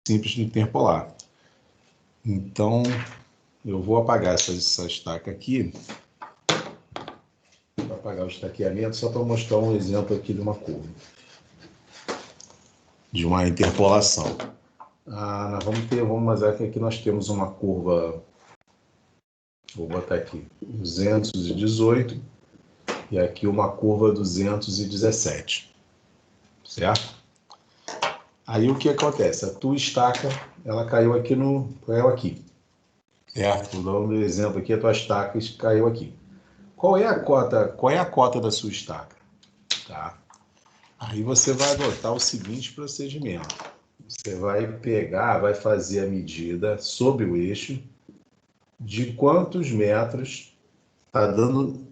simples de interpolar. Então, eu vou apagar essa estaca aqui. Vou apagar o estaqueamento só para mostrar um exemplo aqui de uma curva. De uma interpolação. Nós vamos ver que aqui nós temos uma curva, vou botar aqui, 218, e aqui uma curva 217, certo? Aí o que acontece? A tua estaca, ela caiu aqui certo? Vou dar um exemplo aqui, a tua estaca caiu aqui. Qual é a cota da sua estaca? Tá? Aí você vai adotar o seguinte procedimento. Você vai fazer a medida sobre o eixo de quantos metros está dando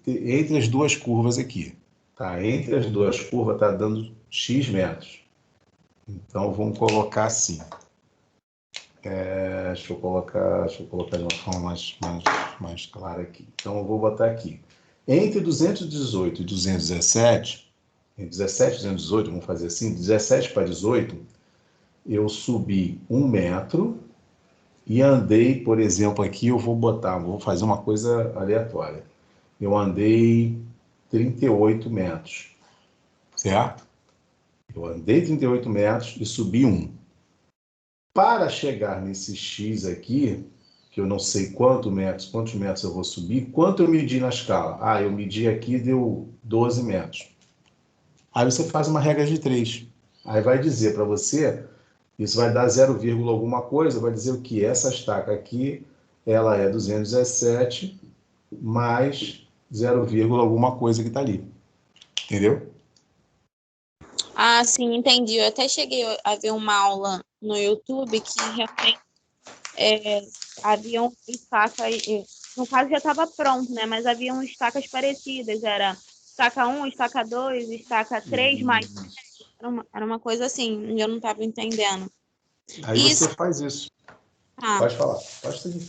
entre as duas curvas aqui. Tá? Entre as duas curvas está dando X metros. Então, vamos colocar assim. Deixa eu colocar de uma forma mais clara aqui. Então, eu vou botar aqui. Entre 218 e 217, entre 17 e 218, vamos fazer assim, 17 para 18, eu subi 1 metro e andei, por exemplo, aqui vou fazer uma coisa aleatória. Eu andei 38 metros, certo? Eu andei 38 metros e subi 1. Para chegar nesse X aqui, que eu não sei quantos metros eu vou subir, quanto eu medi na escala? Eu medi aqui, deu 12 metros. Aí você faz uma regra de 3. Aí vai dizer para você, isso vai dar 0, alguma coisa, vai dizer o que? Essa estaca aqui, ela é 217 mais 0, alguma coisa que está ali. Entendeu? Sim, entendi. Eu até cheguei a ver uma aula no YouTube que realmente haviam estacas, no caso já estava pronto, né? Mas haviam estacas parecidas, era estaca 1, estaca 2, estaca 3, mais era uma coisa assim, eu não estava entendendo. Aí você faz isso. Pode falar, pode seguir.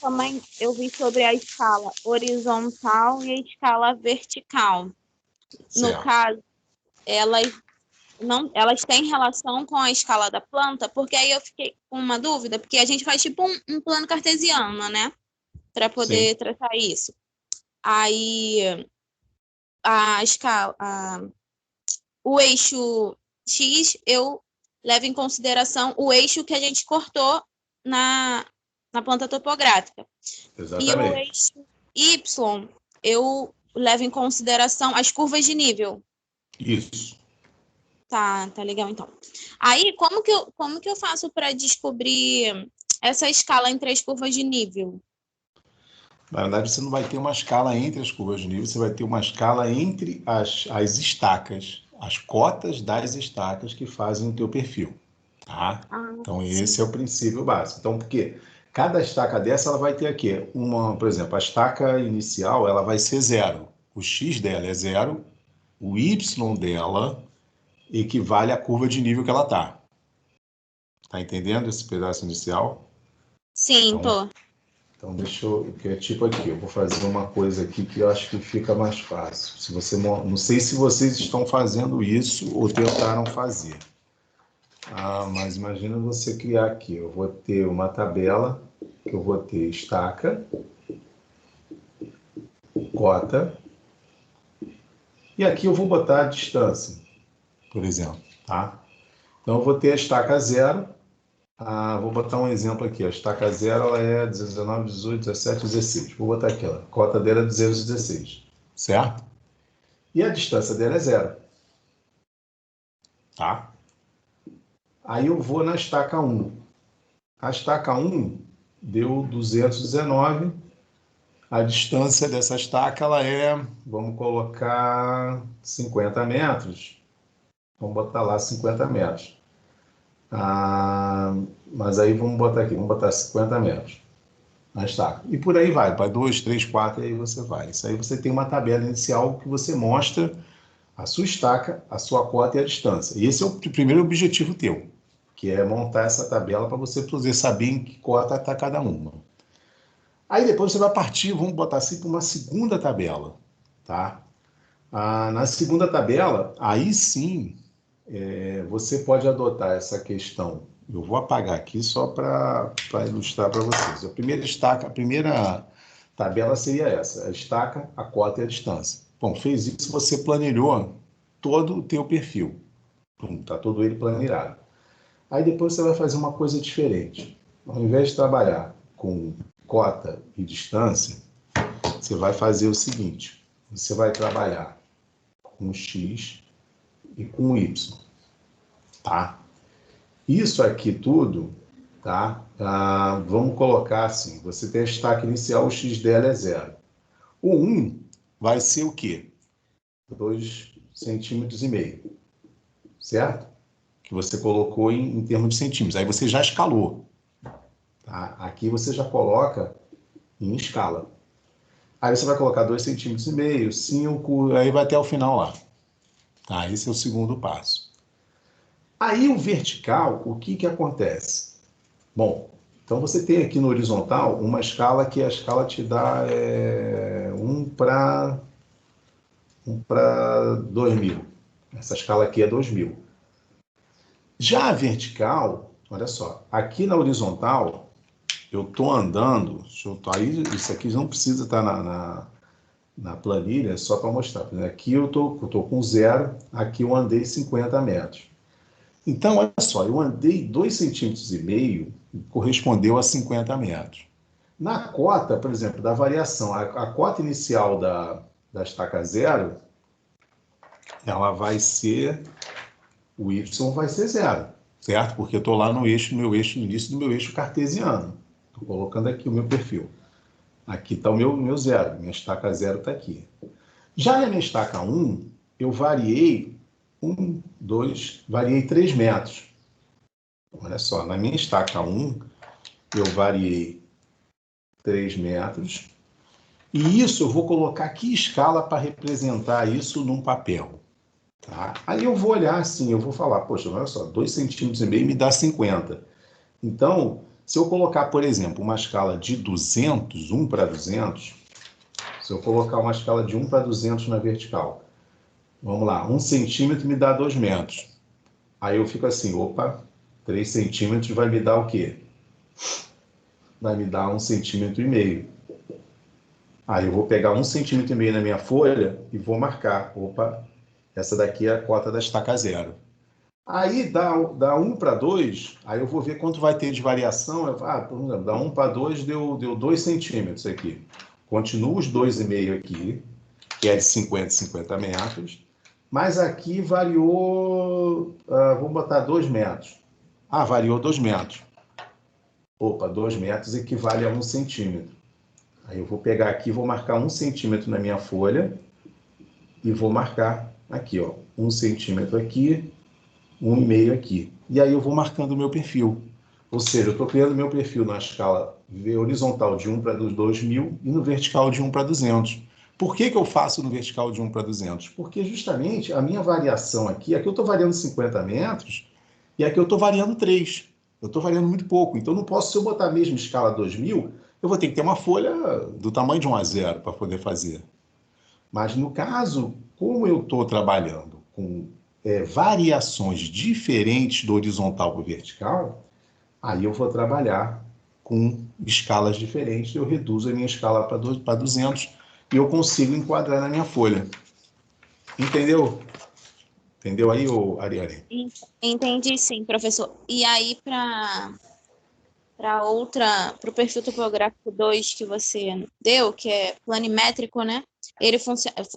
Também eu vi sobre a escala horizontal e a escala vertical. Certo. No caso, elas têm relação com a escala da planta, porque aí eu fiquei com uma dúvida, porque a gente faz tipo um plano cartesiano, né? Para poder tratar isso. Aí a escala, o eixo X, eu levo em consideração o eixo que a gente cortou na planta topográfica. Exatamente. E o eixo Y, eu levo em consideração as curvas de nível. Isso. Tá legal, então. Aí, como que eu faço para descobrir essa escala entre as curvas de nível? Na verdade, você não vai ter uma escala entre as curvas de nível, você vai ter uma escala entre as estacas, as cotas das estacas que fazem o teu perfil. Tá? Então, esse é o princípio básico. Então, porque cada estaca dessa, ela vai ter aqui, por exemplo, a estaca inicial, ela vai ser 0. O X dela é 0, o Y dela equivale à curva de nível que ela está. Tá entendendo esse pedaço inicial? Sim, tô. Então, que é tipo aqui, eu vou fazer uma coisa aqui que eu acho que fica mais fácil. Não sei se vocês estão fazendo isso ou tentaram fazer. Mas imagina você criar aqui, eu vou ter uma tabela, que eu vou ter estaca, cota, e aqui eu vou botar a distância, por exemplo, tá? Então eu vou ter a estaca 0, vou botar um exemplo aqui, a estaca 0 ela é 19, 18, 17, 16. Vou botar aqui, a cota dela é 216, certo? E a distância dela é 0. Tá? Aí eu vou na estaca 1. A estaca 1 deu 219. A distância dessa estaca ela é, vamos colocar 50 metros. Vamos botar lá 50 metros. Mas aí vamos botar 50 metros na estaca. E por aí vai 2, 3, 4, e aí você vai. Isso aí você tem uma tabela inicial que você mostra a sua estaca, a sua cota e a distância. E esse é o primeiro objetivo teu, que é montar essa tabela para você poder saber em que cota está cada uma. Aí depois você vai partir, vamos botar assim, para uma segunda tabela, tá? Na segunda tabela, aí sim, você pode adotar essa questão. Eu vou apagar aqui só para ilustrar para vocês. A primeira tabela seria essa: a estaca, a cota e a distância. Bom, fez isso, você planilhou todo o teu perfil. Está todo ele planilhado. Aí depois você vai fazer uma coisa diferente. Ao invés de trabalhar com cota e distância, você vai fazer o seguinte: você vai trabalhar com X e com Y, tá? Isso aqui tudo, tá? Vamos colocar assim: você tem a estaca inicial, o X dela é 0. O 1 vai ser o quê? 2,5 centímetros, certo? Que você colocou em termos de centímetros. Aí você já escalou. Tá? Aqui você já coloca em escala. Aí você vai colocar 2,5 centímetros, 5, aí vai até o final lá. Tá? Esse é o segundo passo. Aí o vertical, o que acontece? Bom, então você tem aqui no horizontal uma escala que a escala te dá 1 para 2.000. Essa escala aqui é 2.000. Já a vertical, olha só, aqui na horizontal, eu estou andando, aí isso aqui não precisa estar na planilha, é só para mostrar. Aqui eu estou com 0, aqui eu andei 50 metros. Então, olha só, eu andei 2,5 centímetros, correspondeu a 50 metros. Na cota, por exemplo, da variação, a cota inicial da estaca 0, ela vai ser, o Y vai ser 0, certo? Porque eu estou lá no início do meu eixo cartesiano. Estou colocando aqui o meu perfil. Aqui está o meu 0, minha estaca 0 está aqui. Já na minha estaca 1, eu variei 3 metros. Olha só, na minha estaca 1, eu variei 3 metros. E isso eu vou colocar aqui escala para representar isso num papel. Tá? Aí eu vou olhar assim, eu vou falar, poxa, olha só, 2,5 centímetros me dá 50. Então, se eu colocar, por exemplo, uma escala de 200, 1 para 200, se eu colocar uma escala de 1 para 200 na vertical, vamos lá, 1 centímetro me dá 2 metros. Aí eu fico assim, opa, 3 centímetros vai me dar o quê? Vai me dar 1,5 centímetros. Aí eu vou pegar 1,5 centímetros na minha folha e vou marcar, opa, essa daqui é a cota da estaca 0. Aí dá 1 para 2, aí eu vou ver quanto vai ter de variação. Por exemplo, dá 1 para 2, deu 2 centímetros aqui. Continua os 2,5 aqui, que é de 50 metros, mas aqui variou, vamos botar 2 metros. Variou 2 metros. Opa, 2 metros equivale a 1 centímetro. Aí eu vou pegar aqui, vou marcar 1 centímetro na minha folha e vou marcar aqui, ó, 1 centímetro aqui, 1,5 aqui. E aí eu vou marcando o meu perfil. Ou seja, eu estou criando meu perfil na escala horizontal de 1 para 2.000 e no vertical de 1 para 200. Por que eu faço no vertical de 1 para 200? Porque justamente a minha variação aqui eu estou variando 50 metros e aqui eu estou variando 3. Eu estou variando muito pouco. Então não posso, se eu botar a mesma escala 2.000, eu vou ter que ter uma folha do tamanho de 1 a 0 para poder fazer. Mas no caso, como eu estou trabalhando com variações diferentes do horizontal para o vertical, aí eu vou trabalhar com escalas diferentes, eu reduzo a minha escala para 200 e eu consigo enquadrar na minha folha. Entendeu? Entendeu aí, Ariane? Entendi, sim, professor. E aí, para o perfil topográfico 2 que você deu, que é planimétrico, né?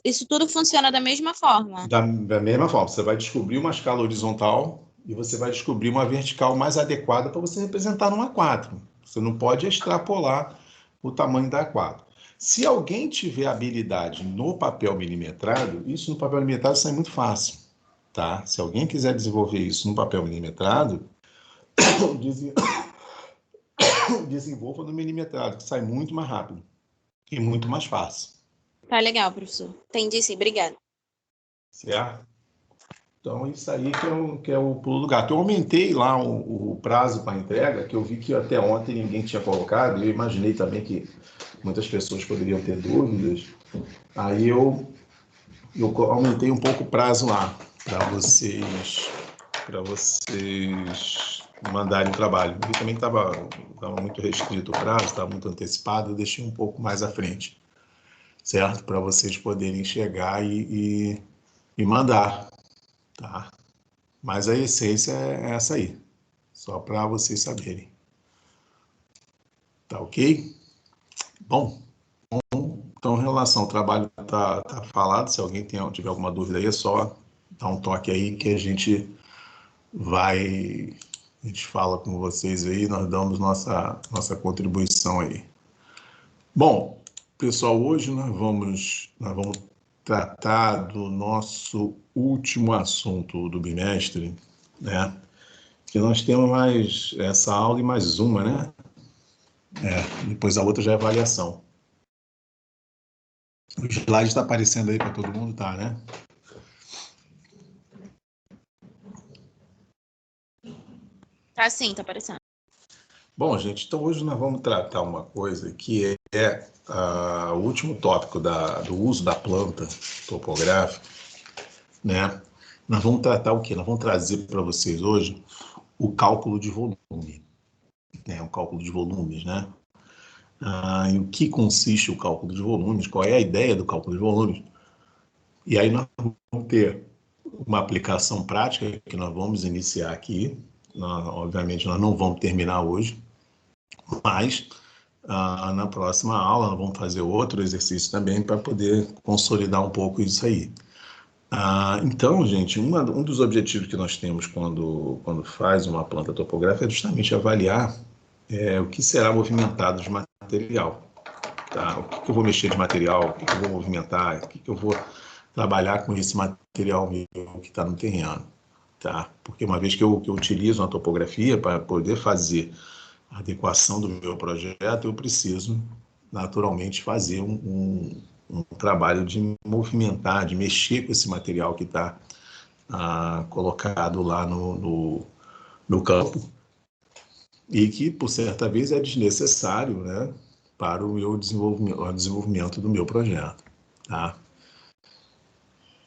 Isso tudo funciona da mesma forma. Da mesma forma, você vai descobrir uma escala horizontal e você vai descobrir uma vertical mais adequada para você representar numa A4. Você não pode extrapolar o tamanho da A4. Se alguém tiver habilidade no papel milimetrado, isso no papel milimetrado sai muito fácil, tá? Se alguém quiser desenvolver isso no papel milimetrado, desenvolva no milimetrado, que sai muito mais rápido e muito mais fácil. Tá legal, professor. Entendi, sim. Obrigada. Certo? Então, isso aí que é o pulo do gato. Eu aumentei lá o prazo para entrega, que eu vi que até ontem ninguém tinha colocado, e eu imaginei também que muitas pessoas poderiam ter dúvidas. Aí eu aumentei um pouco o prazo lá. para vocês mandarem trabalho. E também estava muito restrito o prazo, estava muito antecipado, eu deixei um pouco mais à frente, certo? Para vocês poderem chegar e mandar, tá? Mas a essência é essa aí, só para vocês saberem. Tá ok? Bom, então em relação ao trabalho tá falado, se alguém tiver alguma dúvida aí, é só dar um toque aí que a gente fala com vocês aí, nós damos nossa contribuição aí. Bom, pessoal, hoje nós vamos tratar do nosso último assunto do bimestre, né? Que nós temos mais essa aula e mais uma, né? Depois a outra já é avaliação. O slide está aparecendo aí para todo mundo, tá, né? Tá sim, tá aparecendo. Bom, gente, então hoje nós vamos tratar uma coisa que é o último tópico do uso da planta topográfica, né? Nós vamos tratar o quê? Nós vamos trazer para vocês hoje o cálculo de volume, né? O cálculo de volumes, né? Em o que consiste o cálculo de volumes, qual é a ideia do cálculo de volumes. E aí nós vamos ter uma aplicação prática que nós vamos iniciar aqui. Obviamente nós não vamos terminar hoje, mas na próxima aula nós vamos fazer outro exercício também para poder consolidar um pouco isso aí. Então, gente, um dos objetivos que nós temos quando faz uma planta topográfica é justamente avaliar o que será movimentado de material. Tá? O que eu vou mexer de material, o que eu vou movimentar, o que eu vou trabalhar com esse material meu que está no terreno. Tá? Porque uma vez que eu utilizo uma topografia para poder fazer a adequação do meu projeto, eu preciso naturalmente fazer um trabalho de movimentar, de mexer com esse material que está colocado lá no campo e que, por certa vez, é desnecessário, né, para o meu desenvolvimento do meu projeto. Tá?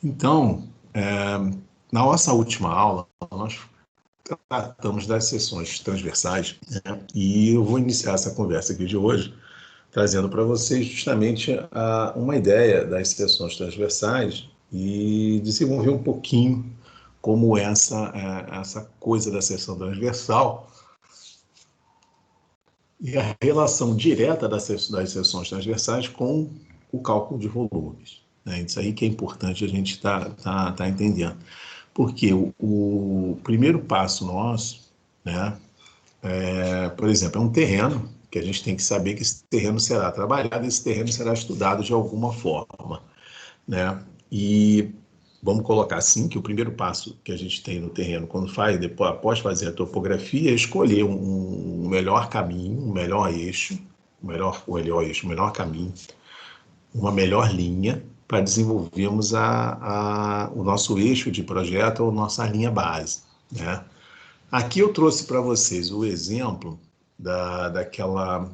Então, na nossa última aula, nós tratamos das seções transversais, né, e eu vou iniciar essa conversa aqui de hoje trazendo para vocês justamente uma ideia das seções transversais e desenvolver um pouquinho como essa coisa da seção transversal e a relação direta das seções transversais com o cálculo de volumes. Né? Isso aí que é importante a gente tá entendendo. Porque o primeiro passo nosso, né, por exemplo, é um terreno que a gente tem que saber que esse terreno será trabalhado, esse terreno será estudado de alguma forma, né? E vamos colocar assim que o primeiro passo que a gente tem no terreno, quando depois, após fazer a topografia, é escolher um melhor caminho, um melhor eixo, o melhor caminho, uma melhor linha para desenvolvermos o nosso eixo de projeto ou nossa linha base, né? Aqui eu trouxe para vocês o exemplo daquela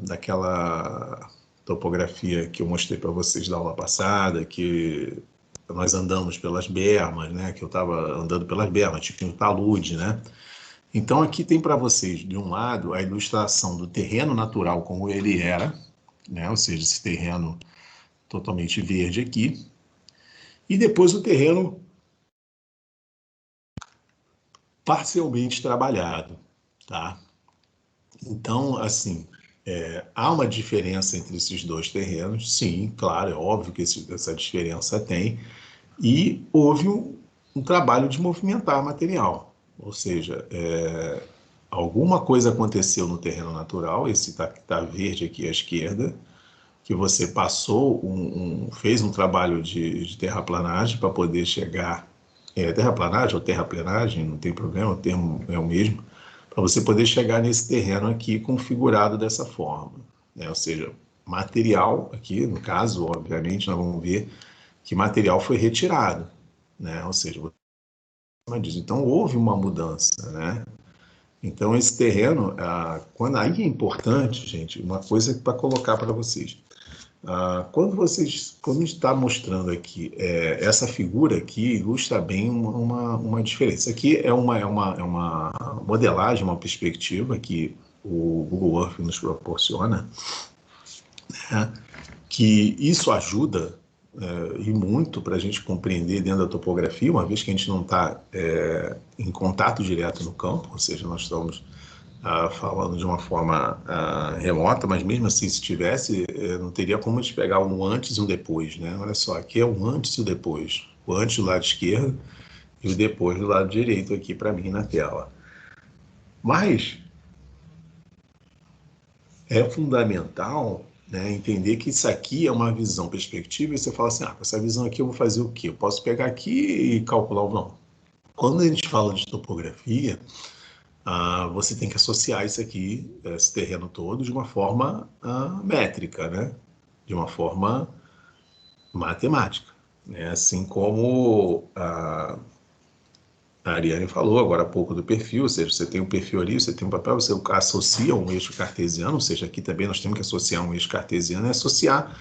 topografia que eu mostrei para vocês na aula passada, que nós andamos pelas bermas, né? Que eu estava andando pelas bermas, tipo um talude, né? Então aqui tem para vocês, de um lado, a ilustração do terreno natural como ele era, né? Ou seja, esse terreno totalmente verde aqui, e depois o terreno parcialmente trabalhado, tá? Então, assim, há uma diferença entre esses dois terrenos, sim, claro, é óbvio que essa diferença tem, e houve um trabalho de movimentar material, ou seja, alguma coisa aconteceu no terreno natural, esse tá verde aqui à esquerda, que você passou, fez um trabalho de terraplanagem para poder chegar, terraplanagem ou terraplenagem, não tem problema, o termo é o mesmo, para você poder chegar nesse terreno aqui configurado dessa forma, né? Ou seja, material aqui, no caso, obviamente, nós vamos ver que material foi retirado, né? Ou seja, então houve uma mudança, né? Então esse terreno, aí é importante, gente, uma coisa para colocar para vocês. Quando a gente está mostrando aqui, essa figura aqui ilustra bem uma diferença. Aqui é uma modelagem, uma perspectiva que o Google Earth nos proporciona, né? Que isso ajuda e muito para a gente compreender dentro da topografia, uma vez que a gente não está em contato direto no campo, ou seja, nós estamos falando de uma forma remota, mas mesmo assim, se tivesse, não teria como a gente pegar um antes e um depois, né? Olha só, aqui é o antes e o depois. O antes do lado esquerdo e o depois do lado direito aqui para mim na tela. Mas é fundamental, né, entender que isso aqui é uma visão, perspectiva, e você fala assim, com essa visão aqui eu vou fazer o quê? Eu posso pegar aqui e calcular ou não. Quando a gente fala de topografia, você tem que associar isso aqui, esse terreno todo, de uma forma métrica, né? De uma forma matemática. Né? Assim como a Ariane falou agora há pouco do perfil, ou seja, você tem um perfil ali, você tem um papel, você associa um eixo cartesiano, ou seja, aqui também nós temos que associar um eixo cartesiano e associar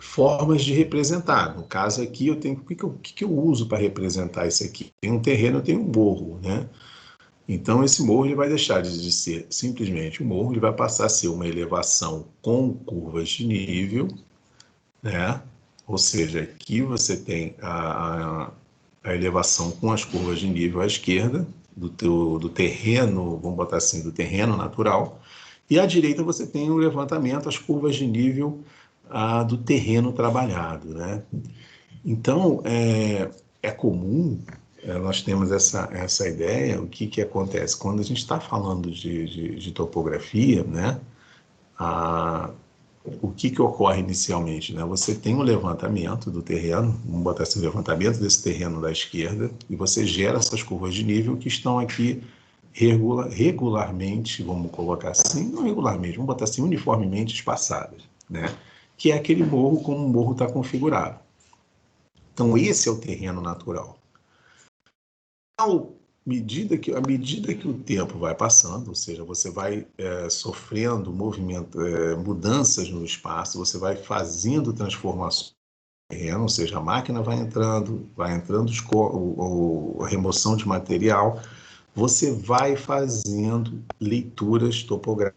formas de representar. No caso aqui, eu tenho o que eu uso para representar isso aqui? Tem um terreno, tem um morro, né? Então, esse morro ele vai deixar de ser simplesmente um morro, ele vai passar a ser uma elevação com curvas de nível, né? Ou seja, aqui você tem a elevação com as curvas de nível à esquerda, do terreno, vamos botar assim, do terreno natural, e à direita você tem o levantamento, as curvas de nível do terreno trabalhado, né? Então, é comum, nós temos essa ideia, o que acontece? Quando a gente está falando de topografia, né, o que ocorre inicialmente? Né? Você tem um levantamento do terreno, vamos botar assim, o levantamento desse terreno da esquerda, e você gera essas curvas de nível que estão aqui regularmente, vamos colocar assim, não regularmente, vamos botar assim, uniformemente espaçadas, né? Que é aquele morro como o morro está configurado. Então, esse é o terreno natural. À medida que o tempo vai passando, ou seja, você vai sofrendo mudanças no espaço, você vai fazendo transformações no terreno, ou seja, a máquina vai entrando a remoção de material, você vai fazendo leituras topográficas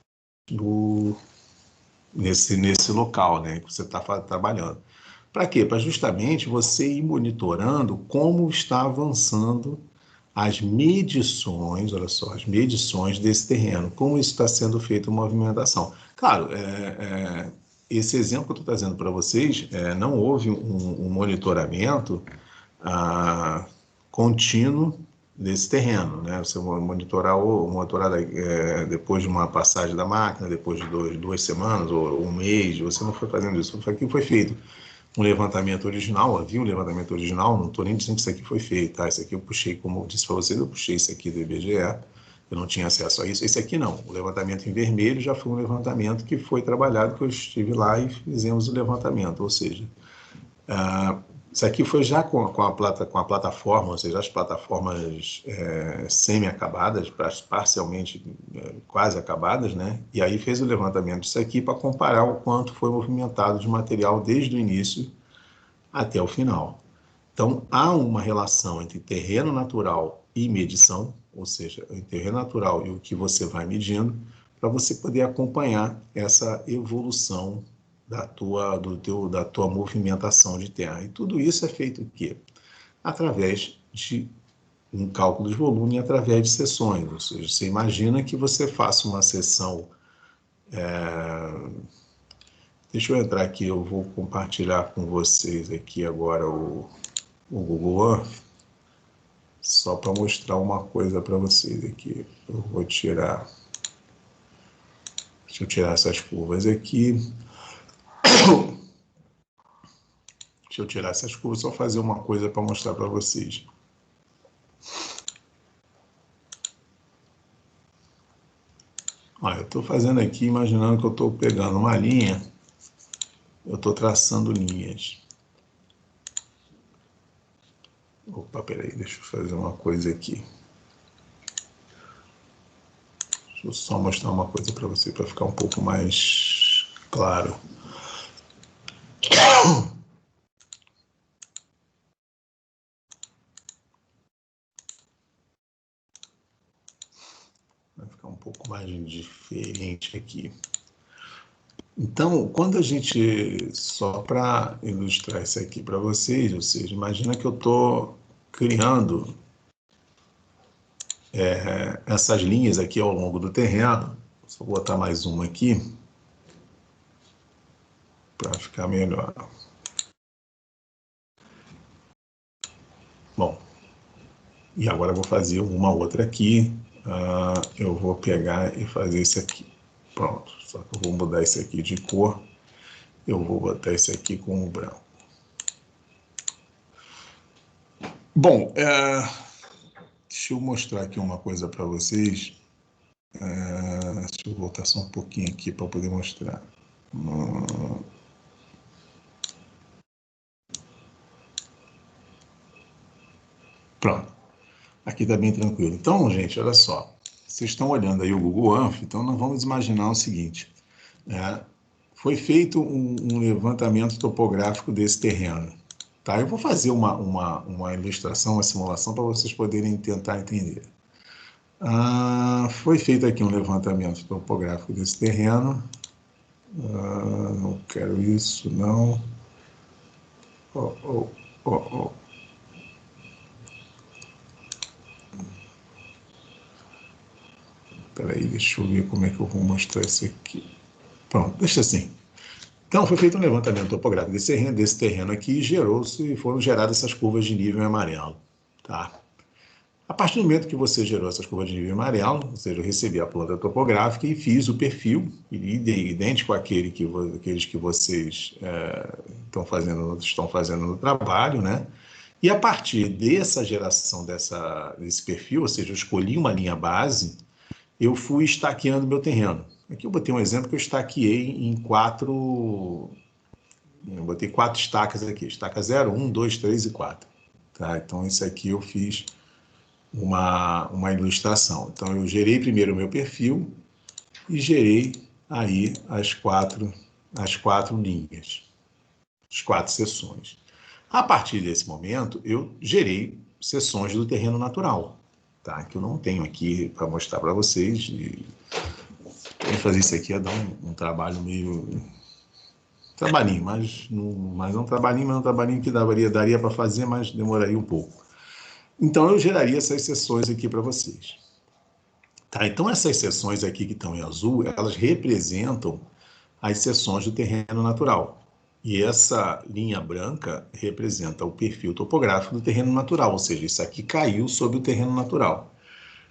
nesse local, né, que você está trabalhando. Para quê? Para justamente você ir monitorando como está avançando as medições, olha só, as medições desse terreno, como isso está sendo feito a movimentação. Claro, esse exemplo que eu estou trazendo para vocês, não houve um monitoramento contínuo desse terreno, né? Você monitorar depois de uma passagem da máquina, depois de 2 semanas ou um mês, você não foi fazendo isso. Aqui foi feito um levantamento original, havia um levantamento original, não estou nem dizendo que isso aqui foi feito, tá? Isso aqui eu puxei, como eu disse para vocês, eu puxei isso aqui do IBGE, eu não tinha acesso a isso. Esse aqui não, o levantamento em vermelho já foi um levantamento que foi trabalhado, que eu estive lá e fizemos o levantamento, ou seja, isso aqui foi já com a plataforma, ou seja, as plataformas semi-acabadas, parcialmente quase acabadas, né? E aí fez o levantamento disso aqui para comparar o quanto foi movimentado de material desde o início até o final. Então, há uma relação entre terreno natural e medição, ou seja, o terreno natural e o que você vai medindo, para você poder acompanhar essa evolução da tua movimentação de terra. E tudo isso é feito o quê? Através de um cálculo de volume, através de seções. Ou seja, você imagina que você faça uma seção... Deixa eu entrar aqui, eu vou compartilhar com vocês aqui agora o Google Earth, só para mostrar uma coisa para vocês aqui. Eu vou tirar... Deixa eu tirar essas curvas aqui. Deixa eu tirar essas curvas, só fazer uma coisa para mostrar para vocês. Olha, eu estou fazendo aqui, imaginando que eu estou pegando uma linha, eu estou traçando linhas. Opa, peraí, deixa eu fazer uma coisa aqui. Deixa eu só mostrar uma coisa para você, para ficar um pouco mais claro. Vai ficar um pouco mais diferente aqui. Então, quando a gente, só para ilustrar isso aqui para vocês, ou seja, imagina que eu estou criando essas linhas aqui ao longo do terreno. Vou botar mais uma aqui para ficar melhor. Bom, e agora eu vou fazer uma outra aqui. Eu vou pegar e fazer isso aqui. Pronto, só que eu vou mudar isso aqui de cor. Eu vou botar isso aqui com o branco. Bom, deixa eu mostrar aqui uma coisa para vocês. Deixa eu voltar só um pouquinho aqui para poder mostrar. Pronto. Aqui está bem tranquilo. Então, gente, olha só. Vocês estão olhando aí o Google Earth, então nós vamos imaginar o seguinte. Foi feito um levantamento topográfico desse terreno. Tá? Eu vou fazer uma ilustração, uma simulação para vocês poderem tentar entender. Foi feito aqui um levantamento topográfico desse terreno. Não quero isso, não. Espera aí, deixa eu ver como é que eu vou mostrar isso aqui. Pronto, deixa assim. Então, foi feito um levantamento topográfico desse terreno aqui e foram geradas essas curvas de nível em amarelo. Tá? A partir do momento que você gerou essas curvas de nível em amarelo, ou seja, eu recebi a planta topográfica e fiz o perfil, idêntico àqueles que vocês estão fazendo no trabalho, né? E a partir dessa geração desse perfil, ou seja, eu escolhi uma linha base, eu fui estaqueando meu terreno. Aqui eu botei um exemplo que eu estaqueei em eu botei 4 estacas aqui, estaca 0, 1, 2, 3 e 4. Tá? Então, isso aqui eu fiz uma ilustração. Então, eu gerei primeiro o meu perfil e gerei aí as quatro linhas, as 4 seções. A partir desse momento, eu gerei seções do terreno natural, tá? Que eu não tenho aqui para mostrar para vocês. Fazer isso aqui ia dar um trabalho meio... Trabalhinho, mas não um trabalhinho que daria para fazer, mas demoraria um pouco. Então, eu geraria essas seções aqui para vocês. Tá? Então, essas seções aqui que estão em azul, elas representam as seções do terreno natural. E essa linha branca representa o perfil topográfico do terreno natural, ou seja, isso aqui caiu sobre o terreno natural.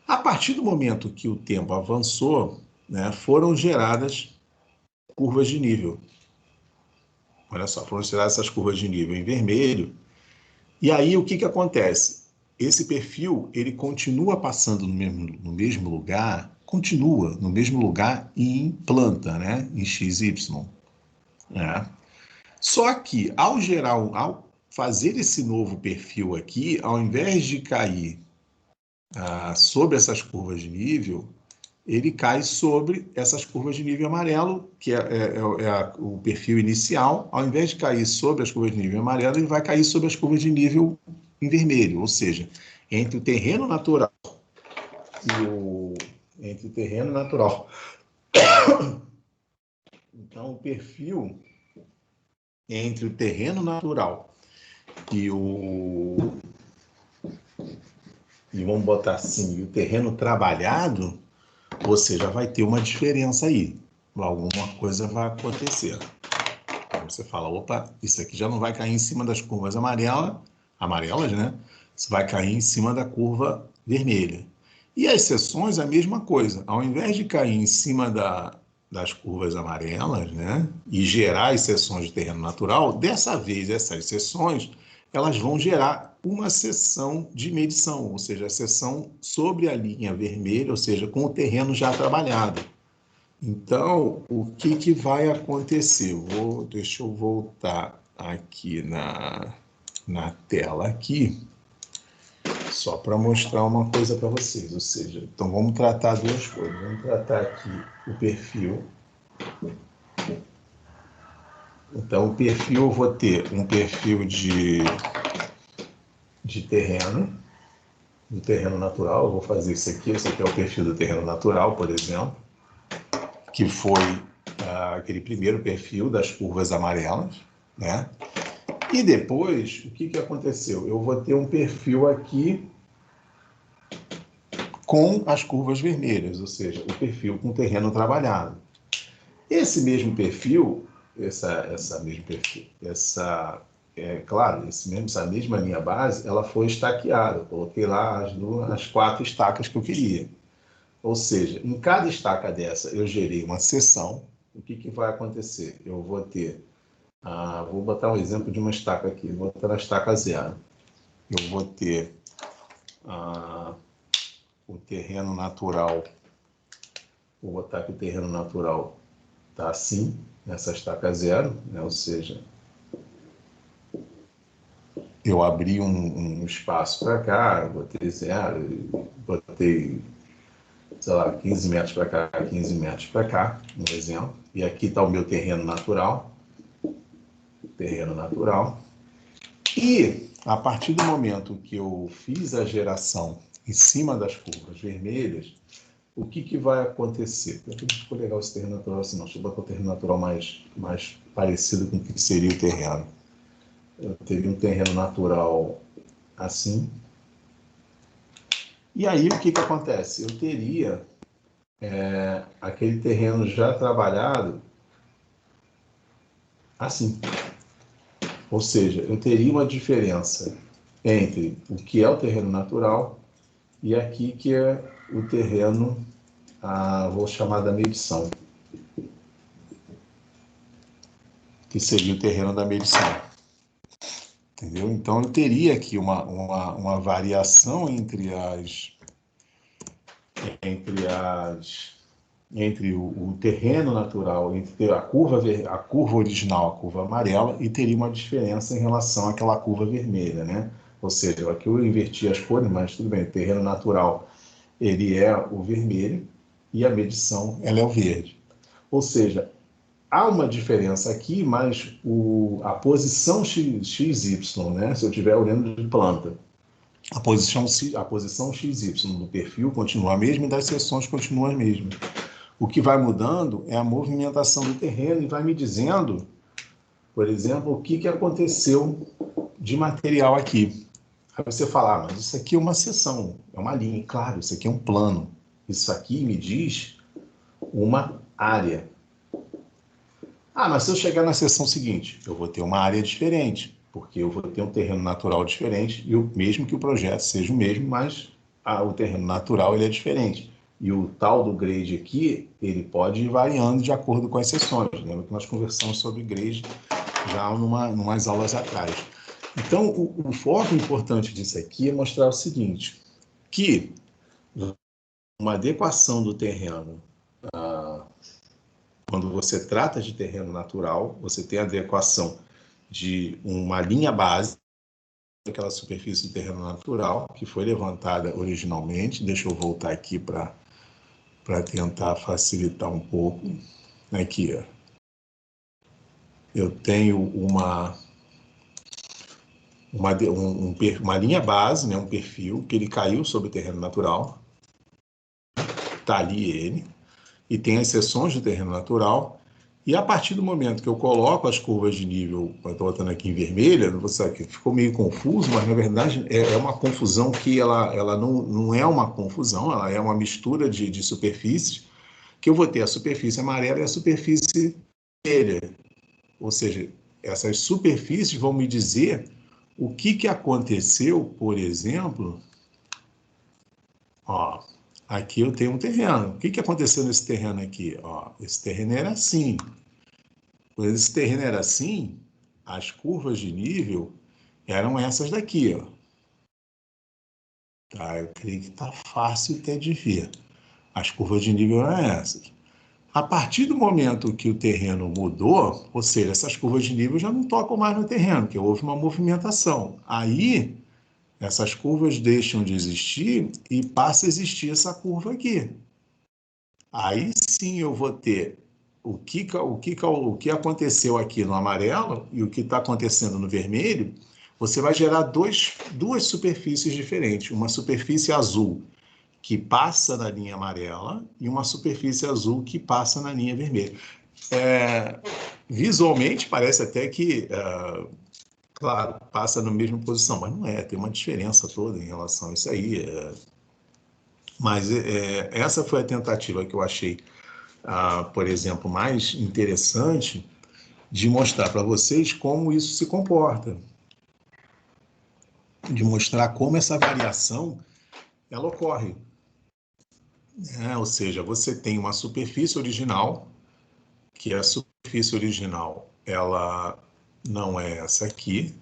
A partir do momento que o tempo avançou, né, foram geradas curvas de nível. Olha só, foram geradas essas curvas de nível em vermelho. E aí, o que acontece? Esse perfil, ele continua passando no mesmo lugar, continua no mesmo lugar em planta, né? Em XY. Né? Só que, ao fazer esse novo perfil aqui, ao invés de cair sobre essas curvas de nível, ele cai sobre essas curvas de nível amarelo, que é o perfil inicial. Ao invés de cair sobre as curvas de nível amarelo, ele vai cair sobre as curvas de nível em vermelho, ou seja, entre o terreno natural entre o terreno natural. Então, o perfil entre o terreno natural e vamos botar assim, o terreno trabalhado, ou seja, vai ter uma diferença aí. Alguma coisa vai acontecer. Então, você fala, opa, isso aqui já não vai cair em cima das curvas amarelas, né? Isso vai cair em cima da curva vermelha. E as seções, a mesma coisa. Ao invés de cair em cima das curvas amarelas, né? E gerar as seções de terreno natural, dessa vez, essas seções, elas vão gerar uma seção de medição, ou seja, a seção sobre a linha vermelha, ou seja, com o terreno já trabalhado. Então, o que vai acontecer? Deixa eu voltar aqui na tela aqui, só para mostrar uma coisa para vocês. Ou seja, então vamos tratar duas coisas. Vamos tratar aqui o perfil Então, o perfil, eu vou ter um perfil de terreno, do terreno natural. Eu vou fazer isso aqui. Esse aqui é o perfil do terreno natural, por exemplo, que foi aquele primeiro perfil das curvas amarelas, né? E depois, o que aconteceu? Eu vou ter um perfil aqui com as curvas vermelhas, ou seja, o perfil com terreno trabalhado. Esse mesmo perfil, claro, essa mesma linha base, ela foi estaqueada. Eu coloquei lá as 4 estacas que eu queria. Ou seja, em cada estaca dessa eu gerei uma seção. O que vai acontecer? Eu vou ter, vou botar um exemplo de uma estaca aqui, vou botar na estaca 0. Eu vou ter o terreno natural, vou botar que o terreno natural está assim, nessa estaca 0, né? Ou seja, eu abri um espaço para cá, botei 0, botei, sei lá, 15 metros para cá, 15 metros para cá, um exemplo. E aqui está o meu terreno natural. E, a partir do momento que eu fiz a geração em cima das curvas vermelhas, o que vai acontecer? Não ficou legal esse terreno natural assim, não. Deixa eu botar o terreno natural mais parecido com o que seria o terreno. Eu teria um terreno natural assim. E aí, o que acontece? Eu teria aquele terreno já trabalhado assim. Ou seja, eu teria uma diferença entre o que é o terreno natural e aqui que é o terreno, vou chamar da medição, que seria o terreno da medição. Entendeu? Então, eu teria aqui uma variação entre o terreno natural, entre a curva original, a curva amarela, e teria uma diferença em relação àquela curva vermelha, né? Ou seja, aqui eu inverti as cores, mas tudo bem, o terreno natural ele é o vermelho e a medição ela é o verde. Ou seja, há uma diferença aqui, mas a posição XY, né? Se eu estiver olhando de planta, a posição XY do perfil continua a mesma e das seções continuam as mesmas. O que vai mudando é a movimentação do terreno e vai me dizendo, por exemplo, o que aconteceu de material aqui. Aí você fala, mas isso aqui é uma seção, é uma linha. Claro, isso aqui é um plano. Isso aqui me diz uma área. Mas se eu chegar na seção seguinte, eu vou ter uma área diferente, porque eu vou ter um terreno natural diferente, e mesmo que o projeto seja o mesmo, mas o terreno natural ele é diferente. E o tal do grade aqui, ele pode ir variando de acordo com as seções. Lembra que nós conversamos sobre grade já numas aulas atrás. Então, o foco importante disso aqui é mostrar o seguinte, que uma adequação do terreno, quando você trata de terreno natural, você tem a adequação de uma linha base daquela superfície do terreno natural, que foi levantada originalmente. Deixa eu voltar aqui para tentar facilitar um pouco. Aqui, ó. Eu tenho uma linha base, né, um perfil, que ele caiu sobre o terreno natural. Está ali ele. E tem as seções do terreno natural. E a partir do momento que eu coloco as curvas de nível, eu estou botando aqui em vermelha, você sabe que ficou meio confuso, mas na verdade é uma confusão que ela não é uma confusão, ela é uma mistura de superfícies, que eu vou ter a superfície amarela e a superfície vermelha. Ou seja, essas superfícies vão me dizer o que aconteceu, por exemplo, ó, aqui eu tenho um terreno. O que aconteceu nesse terreno aqui? Ó, esse terreno era assim. Quando esse terreno era assim, as curvas de nível eram essas daqui, ó. Tá, eu creio que está fácil até de ver. As curvas de nível eram essas. A partir do momento que o terreno mudou, ou seja, essas curvas de nível já não tocam mais no terreno, porque houve uma movimentação. Aí, essas curvas deixam de existir e passa a existir essa curva aqui. Aí sim eu vou ter o que aconteceu aqui no amarelo e o que está acontecendo no vermelho, você vai gerar duas superfícies diferentes. Uma superfície azul que passa na linha amarela e uma superfície azul que passa na linha vermelha. Visualmente parece até que, claro, passa na mesma posição, mas não é, tem uma diferença toda em relação a isso aí. Mas essa foi a tentativa que eu achei, por exemplo, mais interessante de mostrar para vocês como isso se comporta, de mostrar como essa variação ela ocorre. Ou seja, você tem uma superfície original, que a superfície original ela não é essa aqui,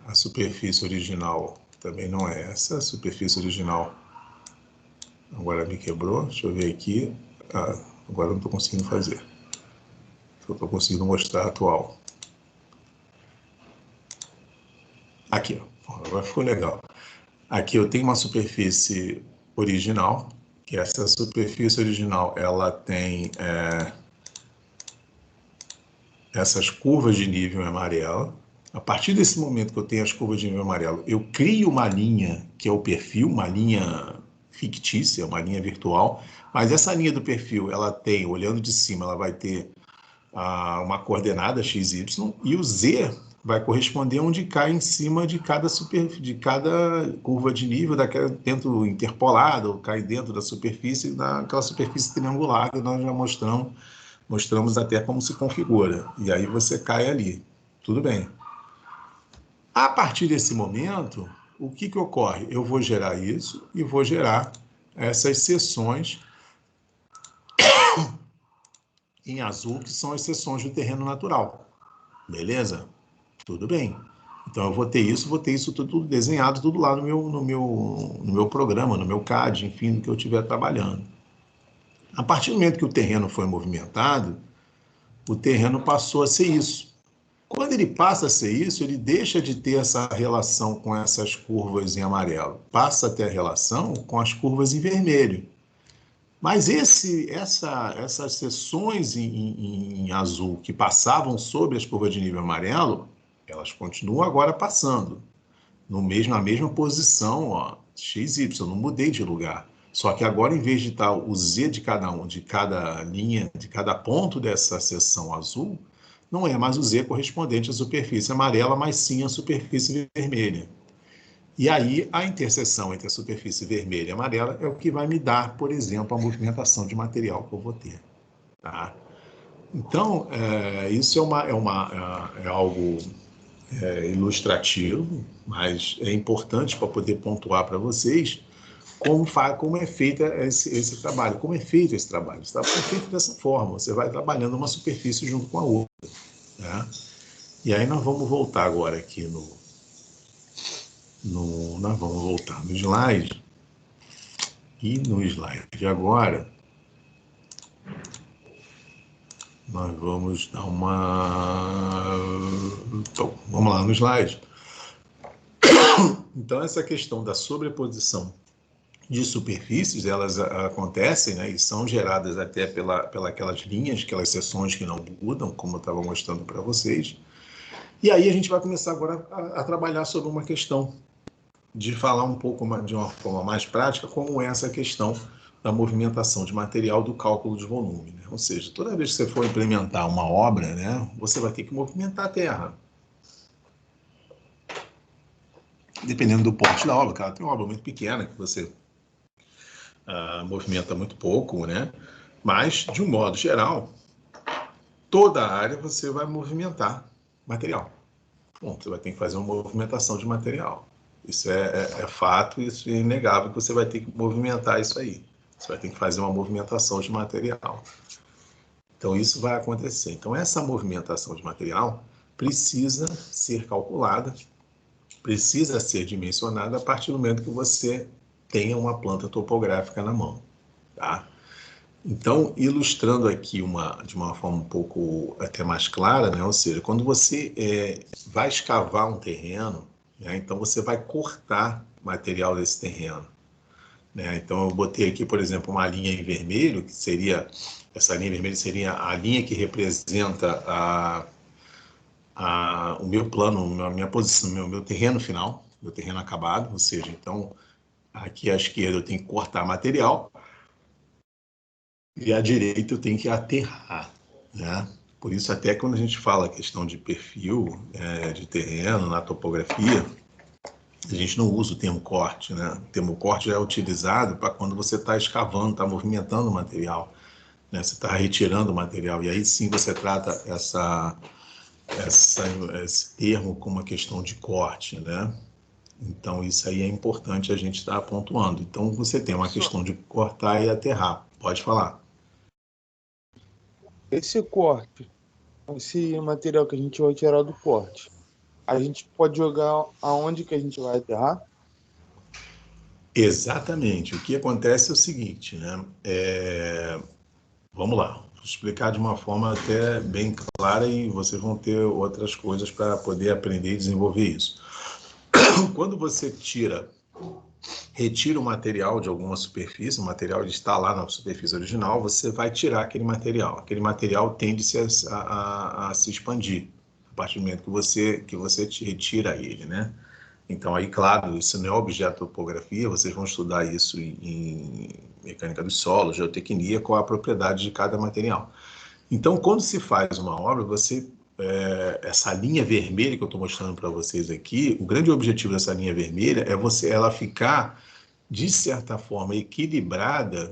a superfície original também não é essa, a superfície original agora me quebrou, deixa eu ver aqui, agora eu não estou conseguindo fazer, eu estou conseguindo mostrar a atual. Aqui, ó, agora ficou legal. Aqui eu tenho uma superfície original, que essa superfície original ela tem essas curvas de nível em amarelo. A partir desse momento que eu tenho as curvas de nível amarelo, eu crio uma linha que é o perfil, uma linha fictícia, uma linha virtual, mas essa linha do perfil, ela tem, olhando de cima, ela vai ter uma coordenada XY e o Z vai corresponder onde cai em cima de cada curva de nível, dentro interpolado, cai dentro da superfície, daquela superfície triangular que nós já mostramos até como se configura. E aí você cai ali. Tudo bem. A partir desse momento, o que ocorre? Eu vou gerar isso e vou gerar essas seções em azul, que são as seções do terreno natural. Beleza? Tudo bem. Então eu vou ter isso tudo desenhado, tudo lá no meu programa, no meu CAD, enfim, no que eu estiver trabalhando. A partir do momento que o terreno foi movimentado, o terreno passou a ser isso. Quando ele passa a ser isso, ele deixa de ter essa relação com essas curvas em amarelo, passa a ter a relação com as curvas em vermelho. Mas essas seções em azul que passavam sobre as curvas de nível amarelo, elas continuam agora passando na mesma posição, ó, XY, não mudei de lugar. Só que agora, em vez de estar o Z de cada linha, de cada ponto dessa seção azul, não é mais o Z correspondente à superfície amarela, mas sim à superfície vermelha. E aí, a interseção entre a superfície vermelha e amarela é o que vai me dar, por exemplo, a movimentação de material que eu vou ter. Tá? Então, isso é algo ilustrativo, mas é importante para poder pontuar para vocês como é feito esse trabalho. Como é feito esse trabalho? Está feito dessa forma, você vai trabalhando uma superfície junto com a outra. Né? E aí nós vamos voltar agora aqui nós vamos voltar no slide. E no slide de agora, nós vamos dar Então, vamos lá no slide. Então, essa questão da sobreposição de superfícies, elas acontecem, né, e são geradas até aquelas linhas, aquelas seções que não mudam, como eu estava mostrando para vocês. E aí a gente vai começar agora a trabalhar sobre uma questão de falar um pouco de uma forma mais prática, como é essa questão da movimentação de material do cálculo de volume. Né? Ou seja, toda vez que você for implementar uma obra, né, você vai ter que movimentar a terra. Dependendo do porte da obra, cara, tem uma obra muito pequena que você movimenta muito pouco, né? Mas, de um modo geral, toda a área você vai movimentar material. Bom, você vai ter que fazer uma movimentação de material. Isso é fato, isso é inegável que você vai ter que movimentar isso aí. Você vai ter que fazer uma movimentação de material. Então, isso vai acontecer. Então, essa movimentação de material precisa ser calculada, precisa ser dimensionada a partir do momento que você tenha uma planta topográfica na mão. Tá? Então, ilustrando aqui de uma forma um pouco até mais clara, né? Ou seja, quando você vai escavar um terreno, né? Então você vai cortar material desse terreno. né? Então, eu botei aqui, por exemplo, uma linha em vermelho, que seria, essa linha vermelha seria a linha que representa o meu plano, a minha posição, meu terreno final, meu terreno acabado, ou seja, então, aqui à esquerda eu tenho que cortar material, e à direita eu tenho que aterrar, né? Por isso, até quando a gente fala a questão de perfil de terreno na topografia, a gente não usa o termo corte, né? O termo corte é utilizado para quando você está escavando, está movimentando o material, né? Você está retirando o material, e aí sim você trata esse termo como uma questão de corte, né? Então, isso aí é importante a gente estar pontuando. Então, você tem uma questão de cortar e aterrar. Pode falar. Esse corte, esse material que a gente vai tirar do corte, a gente pode jogar aonde que a gente vai aterrar? Exatamente. O que acontece é o seguinte, né? Vamos lá. Vou explicar de uma forma até bem clara e vocês vão ter outras coisas para poder aprender e desenvolver isso. Quando você retira o material de alguma superfície, o material está lá na superfície original, você vai tirar aquele material. Aquele material tende a se expandir a partir do momento que você retira ele, né? Então, aí, claro, isso não é objeto de topografia, vocês vão estudar isso em mecânica do solo, geotecnia, qual a propriedade de cada material. Então, quando se faz uma obra, essa linha vermelha que eu estou mostrando para vocês aqui, o grande objetivo dessa linha vermelha é ela ficar, de certa forma, equilibrada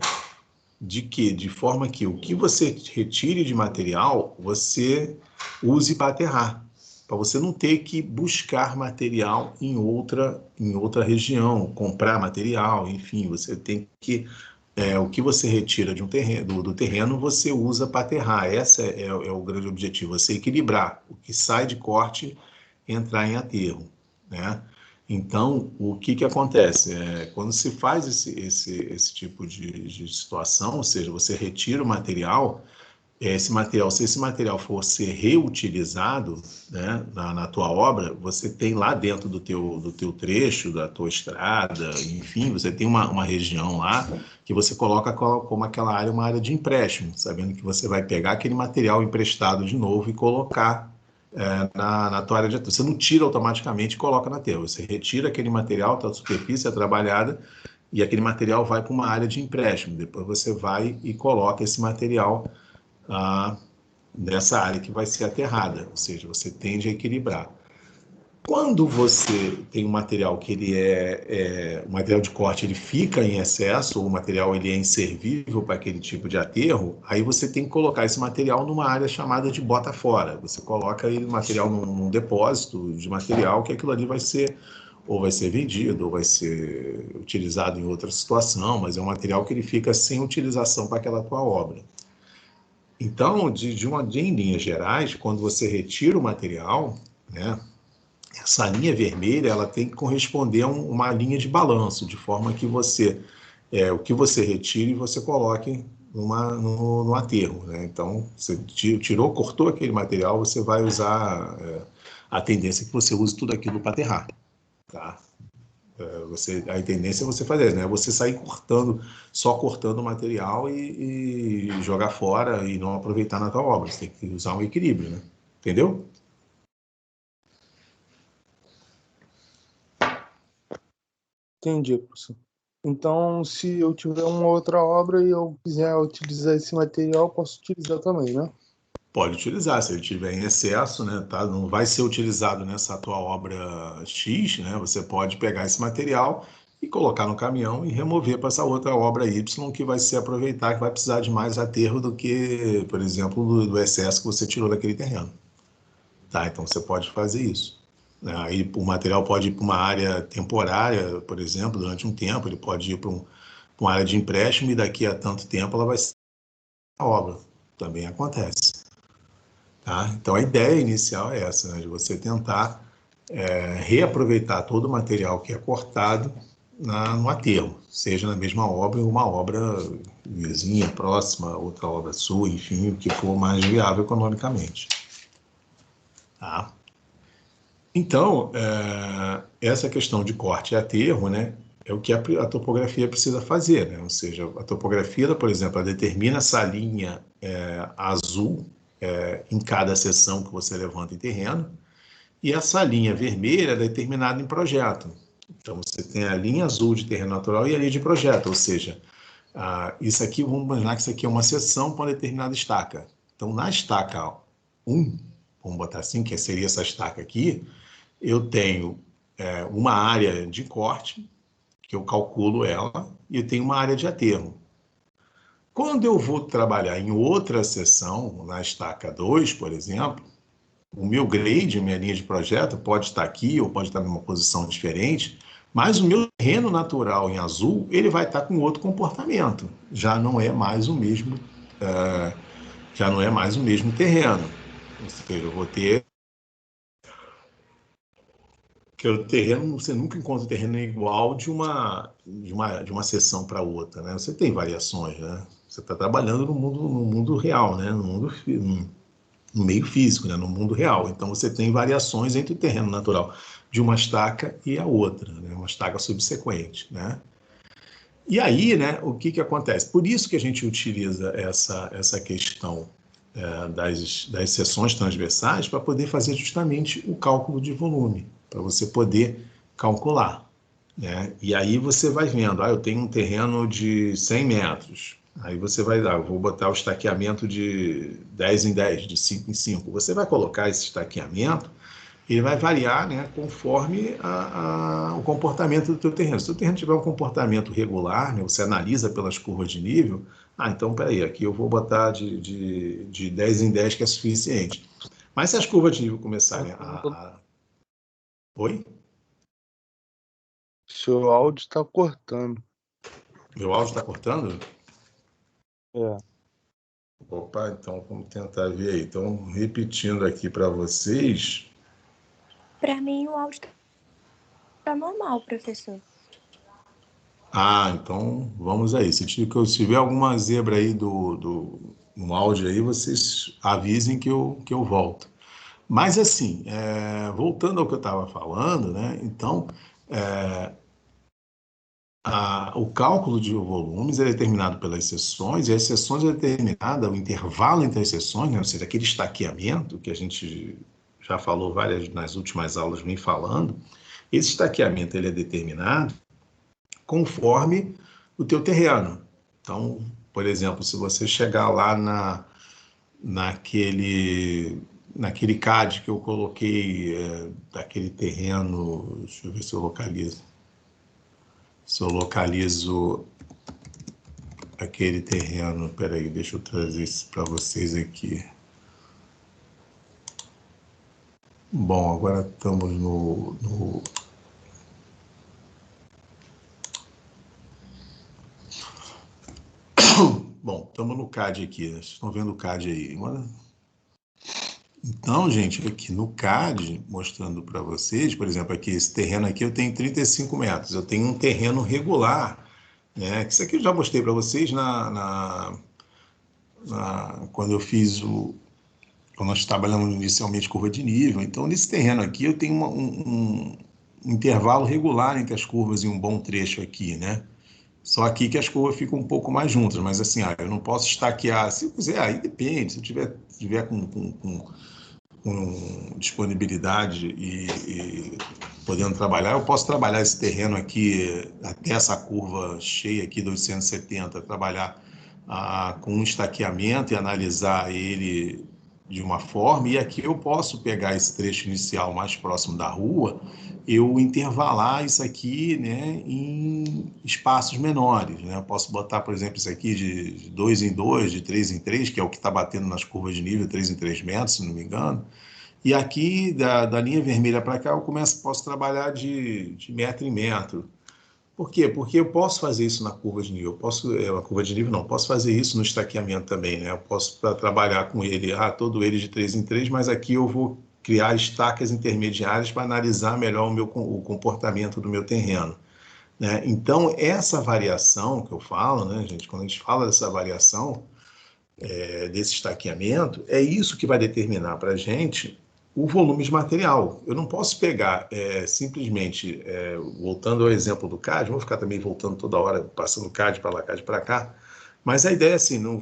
de forma que o que você retire de material, você use para aterrar, para você não ter que buscar material em outra região, comprar material, enfim, você tem que o que você retira de um terreno, do terreno, você usa para aterrar. Esse é o grande objetivo, você equilibrar o que sai de corte entrar em aterro, né? Então, o que acontece? Quando se faz esse tipo de situação, ou seja, você retira o material, se esse material for ser reutilizado, né, na tua obra, você tem lá dentro do teu trecho, da tua estrada, enfim, você tem uma região lá que você coloca como aquela área uma área de empréstimo, sabendo que você vai pegar aquele material emprestado de novo e colocar na tua área de atuação. Você não tira automaticamente e coloca na terra, você retira aquele material, a superfície é trabalhada, e aquele material vai para uma área de empréstimo. Depois você vai e coloca esse material nessa área que vai ser aterrada, ou seja, você tende a equilibrar. Quando você tem um material que ele o material de corte, ele fica em excesso, ou o material ele é inservível para aquele tipo de aterro, aí você tem que colocar esse material numa área chamada de bota fora. Você coloca ele, material num depósito de material, que aquilo ali vai ser vendido, ou vai ser utilizado em outra situação, mas é um material que ele fica sem utilização para aquela tua obra. Então, em linhas gerais, quando você retira o material, né, essa linha vermelha ela tem que corresponder a uma linha de balanço, de forma que o que você retire, você coloque no aterro, né? Então, você cortou aquele material, você vai usar a tendência que você use tudo aquilo para aterrar, tá? A tendência é você fazer, né? Você sair só cortando o material e jogar fora e não aproveitar na tua obra. Você tem que usar um equilíbrio, né? Entendeu? Entendi, professor. Então, se eu tiver uma outra obra e eu quiser utilizar esse material, posso utilizar também, né? Pode utilizar, se ele tiver em excesso, né, tá? Não vai ser utilizado nessa tua obra X, né? Você pode pegar esse material e colocar no caminhão e remover para essa outra obra Y que vai ser aproveitar, que vai precisar de mais aterro do que, por exemplo, do excesso que você tirou daquele terreno. Tá? Então você pode fazer isso. Aí o material pode ir para uma área temporária, por exemplo, durante um tempo, ele pode ir para uma área de empréstimo e daqui a tanto tempo ela vai ser a obra. Também acontece. Tá? Então, a ideia inicial é essa, né, de você tentar reaproveitar todo o material que é cortado no aterro, seja na mesma obra ou uma obra vizinha, próxima, outra obra sua, enfim, o que for mais viável economicamente. Tá? Então, essa questão de corte e aterro, né, é o que a topografia precisa fazer, né? Ou seja, a topografia, por exemplo, ela determina essa linha azul em cada seção que você levanta em terreno, e essa linha vermelha é determinada em projeto. Então, você tem a linha azul de terreno natural e a linha de projeto, ou seja, isso aqui, vamos imaginar que isso aqui é uma seção para uma determinada estaca. Então, na estaca 1, vamos botar assim, que seria essa estaca aqui, eu tenho uma área de corte, que eu calculo ela, e eu tenho uma área de aterro. Quando eu vou trabalhar em outra seção, na estaca 2, por exemplo, o meu grade, minha linha de projeto, pode estar aqui ou pode estar numa posição diferente, mas o meu terreno natural em azul, ele vai estar com outro comportamento. Já não é mais o mesmo, terreno. Ou seja, eu vou ter que o terreno, você nunca encontra o terreno igual de uma seção para outra, né? Você tem variações, né? Você está trabalhando no mundo real, né? No meio físico, né? No mundo real. Então você tem variações entre o terreno natural de uma estaca e a outra, né? Uma estaca subsequente, né? E aí, né? O que acontece? Por isso que a gente utiliza essa questão das seções transversais para poder fazer justamente o cálculo de volume, para você poder calcular, né? E aí você vai vendo, eu tenho um terreno de 100 metros, aí você vai dar, eu vou botar o estaqueamento de 10 em 10, de 5 em 5. Você vai colocar esse estaqueamento, ele vai variar, né, conforme o comportamento do teu terreno. Se o terreno tiver um comportamento regular, né, você analisa pelas curvas de nível, então, peraí, aqui eu vou botar de 10 em 10, que é suficiente. Mas se as curvas de nível começarem Oi? Seu áudio está cortando. Meu áudio está cortando? É. Opa, então vamos tentar ver aí. Então, repetindo aqui para vocês. Para mim, o áudio está normal, professor. Então vamos aí. Se tiver alguma zebra aí no áudio aí, vocês avisem que eu volto. Mas assim, voltando ao que eu estava falando, né? Então, o cálculo de volumes é determinado pelas seções, e as seções é determinada, o intervalo entre as seções, né? Ou seja, aquele estaqueamento que a gente já falou nas últimas aulas, vem falando. Esse estaqueamento ele é determinado conforme o teu terreno. Então, por exemplo, se você chegar lá naquele CAD que eu coloquei, daquele terreno, deixa eu ver se eu localizo aquele terreno, peraí, deixa eu trazer isso para vocês aqui. Bom, agora estamos no Bom, estamos no CAD aqui, né? Vocês estão vendo o CAD aí. Então, gente, aqui no CAD, mostrando para vocês, por exemplo, aqui, esse terreno aqui eu tenho 35 metros. Eu tenho um terreno regular, né? Isso aqui eu já mostrei para vocês quando eu fiz quando nós trabalhamos inicialmente curva de nível. Então, nesse terreno aqui eu tenho um intervalo regular entre as curvas em um bom trecho aqui, né? Só aqui que as curvas ficam um pouco mais juntas, mas assim, eu não posso estaquear. Se eu quiser, aí depende. Se eu tiver com disponibilidade e podendo trabalhar, eu posso trabalhar esse terreno aqui, até essa curva cheia aqui, 270, trabalhar com um estaqueamento e analisar ele de uma forma, e aqui eu posso pegar esse trecho inicial mais próximo da rua, eu intervalar isso aqui, né, em espaços menores, né? Eu posso botar, por exemplo, isso aqui de 2 em 2, de 3 em 3, que é o que está batendo nas curvas de nível, 3 em 3 metros, se não me engano. E aqui, da linha vermelha para cá, eu posso trabalhar de metro em metro. Por quê? Porque eu posso fazer isso na curva de nível. Posso fazer isso no estaqueamento também, né? Eu posso trabalhar com ele, todo ele de 3 em 3, mas aqui eu vou criar estacas intermediárias para analisar melhor o comportamento do meu terreno, né? Então, essa variação que eu falo, né, gente, quando a gente fala dessa variação, desse estaqueamento, é isso que vai determinar para a gente o volume de material. Eu não posso pegar simplesmente, voltando ao exemplo do CAD, vou ficar também voltando toda hora, passando CAD para lá, CAD para cá, mas a ideia é assim, eu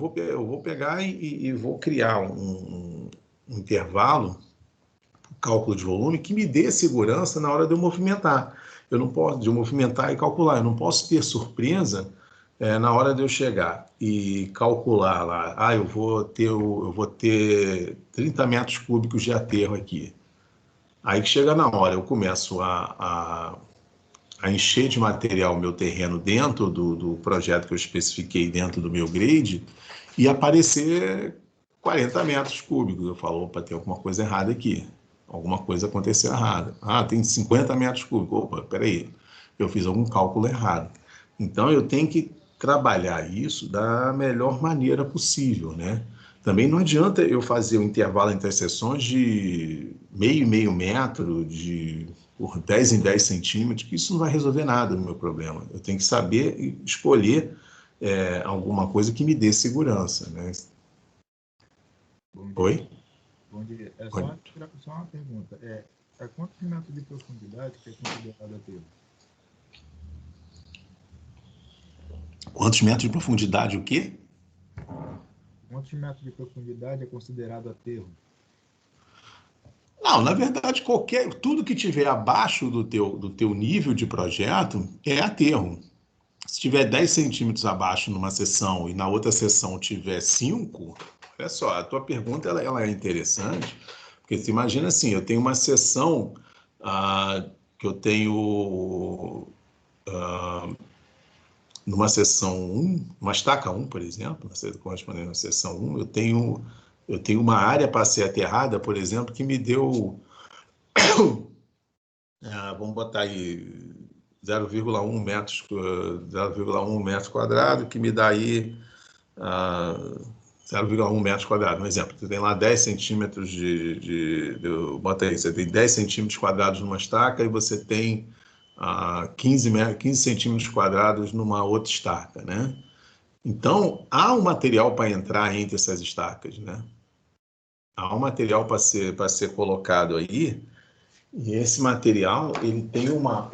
vou pegar e vou criar um intervalo, um cálculo de volume, que me dê segurança na hora de eu movimentar. Eu não posso, de eu movimentar e calcular, eu não posso ter surpresa na hora de eu chegar e calcular lá, eu vou ter 30 metros cúbicos de aterro aqui. Aí que chega na hora, eu começo a encher de material o meu terreno dentro do projeto que eu especifiquei dentro do meu grade e aparecer 40 metros cúbicos. Eu falo, opa, tem alguma coisa errada aqui. Alguma coisa aconteceu errada. Tem 50 metros cúbicos. Opa, peraí, eu fiz algum cálculo errado. Então, eu tenho que trabalhar isso da melhor maneira possível, né? Também não adianta eu fazer um intervalo entre as sessões de meio metro, por 10 em 10 centímetros, que isso não vai resolver nada no meu problema. Eu tenho que saber escolher alguma coisa que me dê segurança, né? Bom dia. Oi? Bom dia. Oi. Só uma pergunta. A quantos metros de profundidade que é considerado aterro? Quantos metros de profundidade o quê? Quantos metros de profundidade é considerado aterro? Não, na verdade, tudo que tiver abaixo do teu nível de projeto é aterro. Se tiver 10 centímetros abaixo numa seção e na outra seção tiver 5, olha só, a tua pergunta ela é interessante, porque você imagina assim, eu tenho uma seção que eu tenho numa seção 1, uma estaca 1, por exemplo, correspondendo à seção 1, eu tenho uma área para ser aterrada, por exemplo, que me deu, vamos botar aí 0,1 metros quadrados, que me dá aí 0,1 metros quadrados. Um exemplo, você tem lá 10 centímetros bota aí, você tem 10 centímetros quadrados numa estaca e você tem 15 centímetros quadrados numa outra estaca, né? Então, há um material para entrar entre essas estacas, né? Há um material para ser colocado aí, e esse material ele tem uma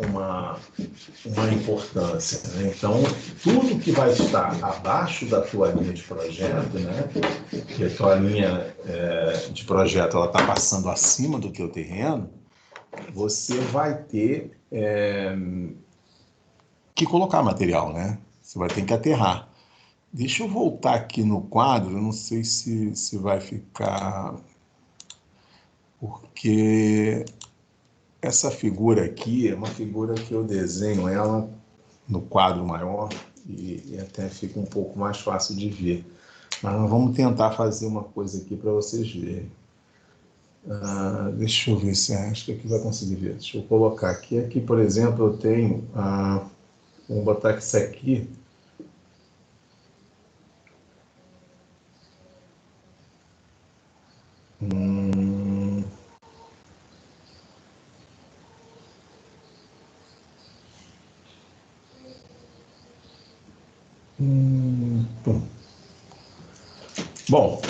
importância, né? Então, tudo que vai estar abaixo da tua linha de projeto, né? Que a tua linha de projeto ela está passando acima do teu terreno, você vai ter que colocar material, né? Você vai ter que aterrar. Deixa eu voltar aqui no quadro, eu não sei se vai ficar... Porque essa figura aqui é uma figura que eu desenho ela no quadro maior e até fica um pouco mais fácil de ver. Mas nós vamos tentar fazer uma coisa aqui para vocês verem. Deixa eu ver se acho que aqui vai conseguir ver. Deixa eu colocar aqui. Aqui, por exemplo, eu tenho... vamos botar isso aqui. Bom,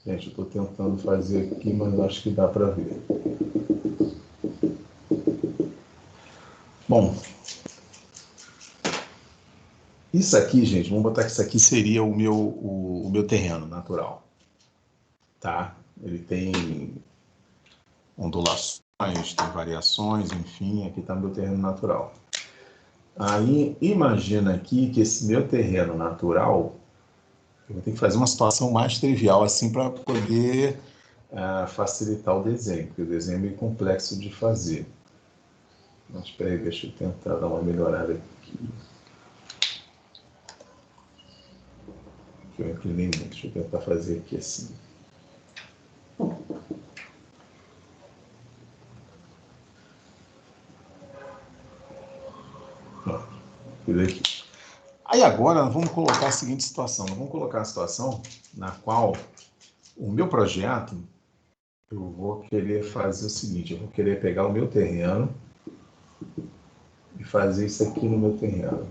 gente, eu estou tentando fazer aqui, mas acho que dá para ver. Bom, isso aqui, gente, vamos botar que isso aqui seria o meu terreno natural, tá? Ele tem ondulações, tem variações, enfim, aqui está meu terreno natural. Aí, imagina aqui que esse meu terreno natural, eu vou ter que fazer uma situação mais trivial assim para poder facilitar o desenho, porque o desenho é meio complexo de fazer. Mas espera aí, deixa eu tentar dar uma melhorada aqui. Eu inclinei muito, deixa eu tentar fazer aqui assim. Pronto, fiz aqui. Aí agora vamos colocar a seguinte situação, vamos colocar a situação na qual o meu projeto, eu vou querer fazer o seguinte, eu vou querer pegar o meu terreno e fazer isso aqui no meu terreno.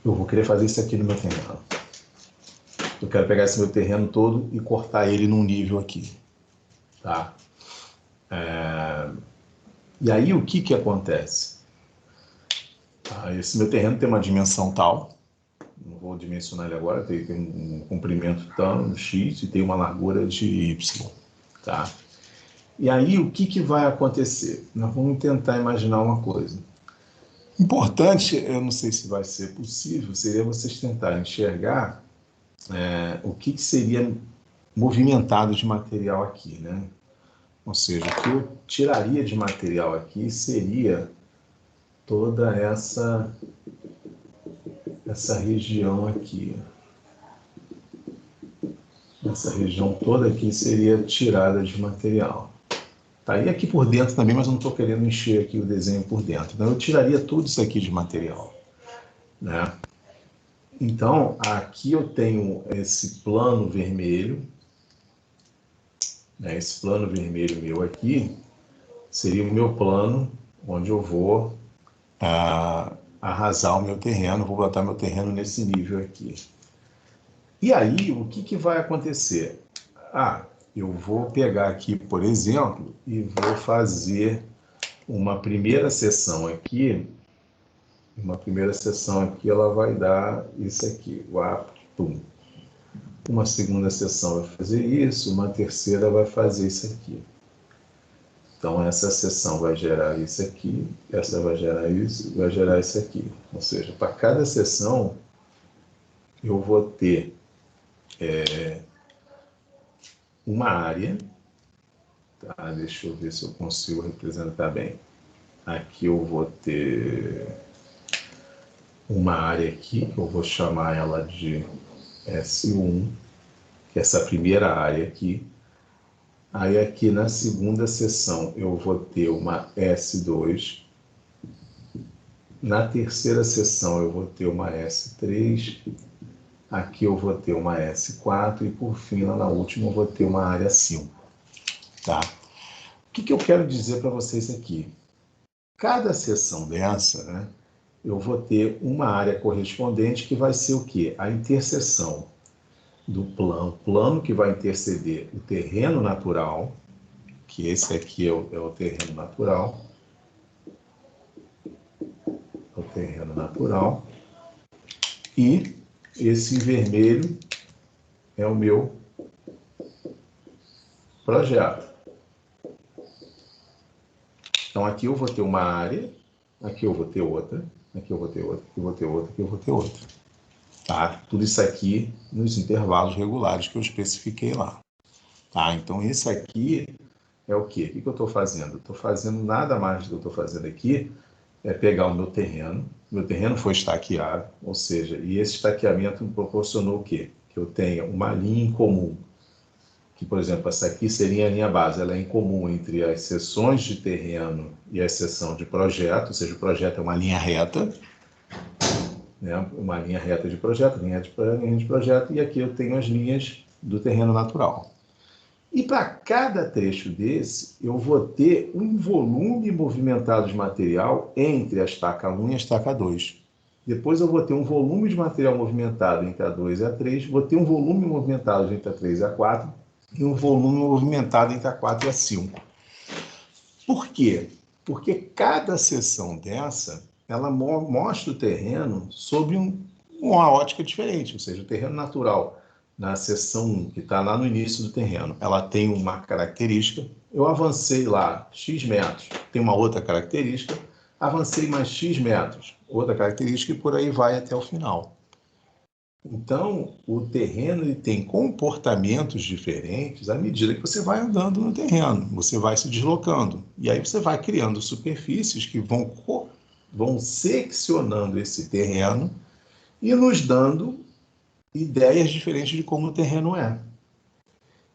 Eu vou querer fazer isso aqui no meu terreno. quero pegar esse meu terreno todo e cortar ele num nível aqui, tá? E aí, o que acontece? Esse meu terreno tem uma dimensão tal, não vou dimensionar ele agora, tem um comprimento tão X e tem uma largura de Y, tá? E aí, o que vai acontecer? Nós vamos tentar imaginar uma coisa. Importante, eu não sei se vai ser possível, seria vocês tentarem enxergar o que seria movimentado de material aqui, né? Ou seja, o que eu tiraria de material aqui seria toda essa região aqui. Essa região toda aqui seria tirada de material. Tá, e aqui por dentro também, mas eu não estou querendo encher aqui o desenho por dentro. Então eu tiraria tudo isso aqui de material, né? Então, aqui eu tenho esse plano vermelho, né? Esse plano vermelho meu aqui seria o meu plano onde eu vou arrasar o meu terreno, vou botar meu terreno nesse nível aqui. E aí, o que vai acontecer? Eu vou pegar aqui, por exemplo, e vou fazer uma primeira seção aqui. Uma primeira seção aqui, ela vai dar isso aqui. Uma segunda seção vai fazer isso, uma terceira vai fazer isso aqui. Então, essa seção vai gerar isso aqui, essa vai gerar isso, vai gerar isso aqui. Ou seja, para cada seção, eu vou ter uma área, tá? Deixa eu ver se eu consigo representar bem. Aqui eu vou ter uma área aqui, que eu vou chamar ela de S1, que é essa primeira área aqui. Aí aqui na segunda seção eu vou ter uma S2. Na terceira seção eu vou ter uma S3. Aqui eu vou ter uma S4 e por fim, lá na última, eu vou ter uma área 5. Tá? O que eu quero dizer para vocês aqui? Cada seção dessa, né, eu vou ter uma área correspondente que vai ser o quê? A interseção do plano que vai interceder o terreno natural, que esse aqui é o terreno natural. O terreno natural. E esse vermelho é o meu projeto. Então, aqui eu vou ter uma área, aqui eu vou ter outra, aqui eu vou ter outra, aqui eu vou ter outra, aqui eu vou ter outra. Tá? Tudo isso aqui nos intervalos regulares que eu especifiquei lá. Tá? Então, esse aqui é o quê? O que eu estou fazendo? Estou fazendo nada mais do que eu estou fazendo aqui é pegar o meu terreno. Meu terreno foi estaqueado, ou seja, e esse estaqueamento me proporcionou o quê? Que eu tenha uma linha em comum. Que, por exemplo, essa aqui seria a linha base. Ela é em comum entre as seções de terreno e a seção de projeto, ou seja, o projeto é uma linha reta, né? Uma linha reta de projeto, linha de projeto, e aqui eu tenho as linhas do terreno natural. E para cada trecho desse, eu vou ter um volume movimentado de material entre a estaca 1 e a estaca 2. Depois eu vou ter um volume de material movimentado entre a 2 e a 3, vou ter um volume movimentado entre a 3 e a 4, e um volume movimentado entre a 4 e a 5. Por quê? Porque cada seção dessa, ela mostra o terreno sob uma ótica diferente, ou seja, o terreno natural na seção 1, que está lá no início do terreno, ela tem uma característica, eu avancei lá X metros, tem uma outra característica, avancei mais X metros, outra característica, e por aí vai até o final. Então, o terreno ele tem comportamentos diferentes à medida que você vai andando no terreno, você vai se deslocando, e aí você vai criando superfícies que vão seccionando esse terreno e nos dando ideias diferentes de como o terreno é.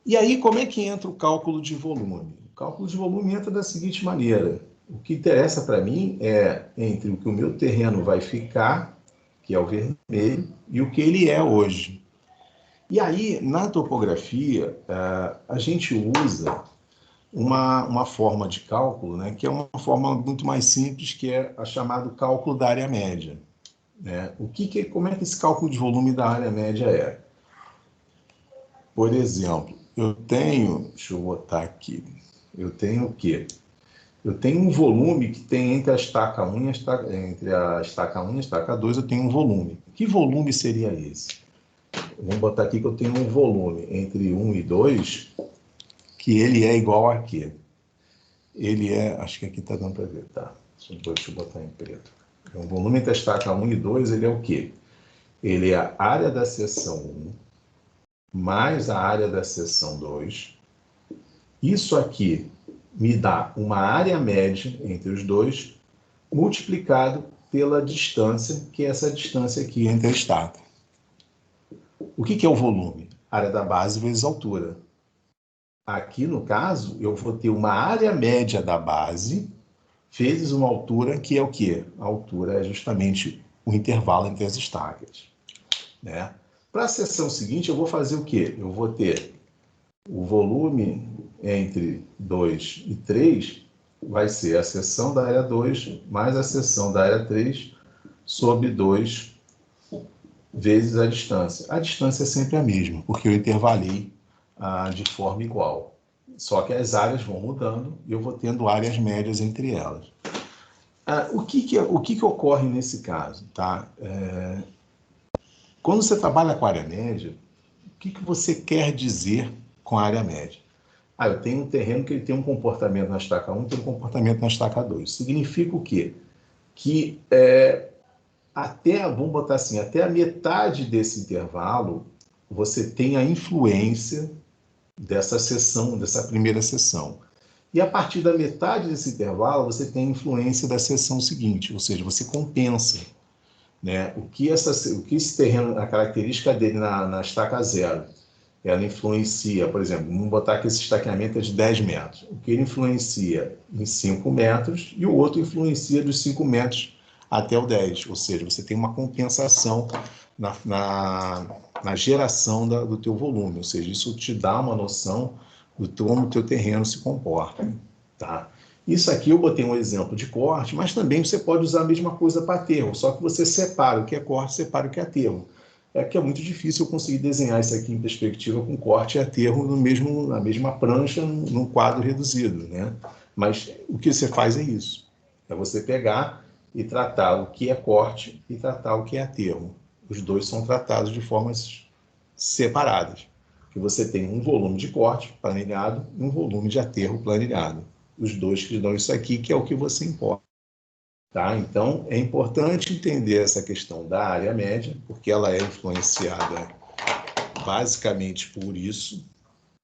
E aí, como é que entra o cálculo de volume? O cálculo de volume entra da seguinte maneira. O que interessa para mim é entre o que o meu terreno vai ficar, que é o vermelho, e o que ele é hoje. E aí, na topografia, a gente usa uma forma de cálculo, né, que é uma forma muito mais simples, que é a chamada cálculo da área média. Né? Como é que esse cálculo de volume da área média é? por exemplo, eu tenho, deixa eu botar aqui, eu tenho o quê? Eu tenho um volume que tem entre a estaca 1 e a estaca, entre a estaca 1 e a estaca 2, eu tenho um volume. Que volume seria esse? Vamos botar aqui que eu tenho um volume entre 1 e 2, que ele é igual a quê? Ele é, acho que aqui está dando para ver, tá? Deixa eu botar em preto. Então, o volume entre a estaca 1 e 2, ele é o quê? Ele é a área da seção 1 mais a área da seção 2. Isso aqui me dá uma área média entre os dois, multiplicado pela distância, que é essa distância aqui entre a estaca. O que é o volume? Área da base vezes altura. Aqui, no caso, eu vou ter uma área média da base vezes uma altura, que é o quê? A altura é justamente o intervalo entre as estacas, né? Para a seção seguinte, eu vou fazer o quê? Eu vou ter o volume entre 2 e 3, vai ser a seção da área 2 mais a seção da área 3 sobre 2 vezes a distância. A distância é sempre a mesma, porque eu intervalei de forma igual. Só que as áreas vão mudando e eu vou tendo áreas médias entre elas. O que ocorre nesse caso? Tá? Quando você trabalha com área média, o que você quer dizer com a área média? Eu tenho um terreno que ele tem um comportamento na estaca 1 e tem um comportamento na estaca 2. Significa o quê? Que vamos botar assim, até a metade desse intervalo, você tem a influência dessa seção, dessa primeira seção. E a partir da metade desse intervalo, você tem a influência da seção seguinte, ou seja, você compensa, né? O que esse terreno, a característica dele na estaca 0, ela influencia, por exemplo, vamos botar que esse estaqueamento é de 10 metros. O que ele influencia em 5 metros e o outro influencia dos 5 metros até o 10. Ou seja, você tem uma compensação na geração do teu volume. Ou seja, isso te dá uma noção do como o teu terreno se comporta. Tá? Isso aqui eu botei um exemplo de corte, mas também você pode usar a mesma coisa para aterro, só que você separa o que é corte, separa o que é aterro. É que é muito difícil eu conseguir desenhar isso aqui em perspectiva com corte e aterro na mesma prancha, num quadro reduzido, né? Mas o que você faz é isso. É você pegar e tratar o que é corte e tratar o que é aterro. Os dois são tratados de formas separadas. Que você tem um volume de corte planilhado e um volume de aterro planilhado. Os dois que dão isso aqui, que é o que você importa. Tá? Então, é importante entender essa questão da área média, porque ela é influenciada basicamente por isso.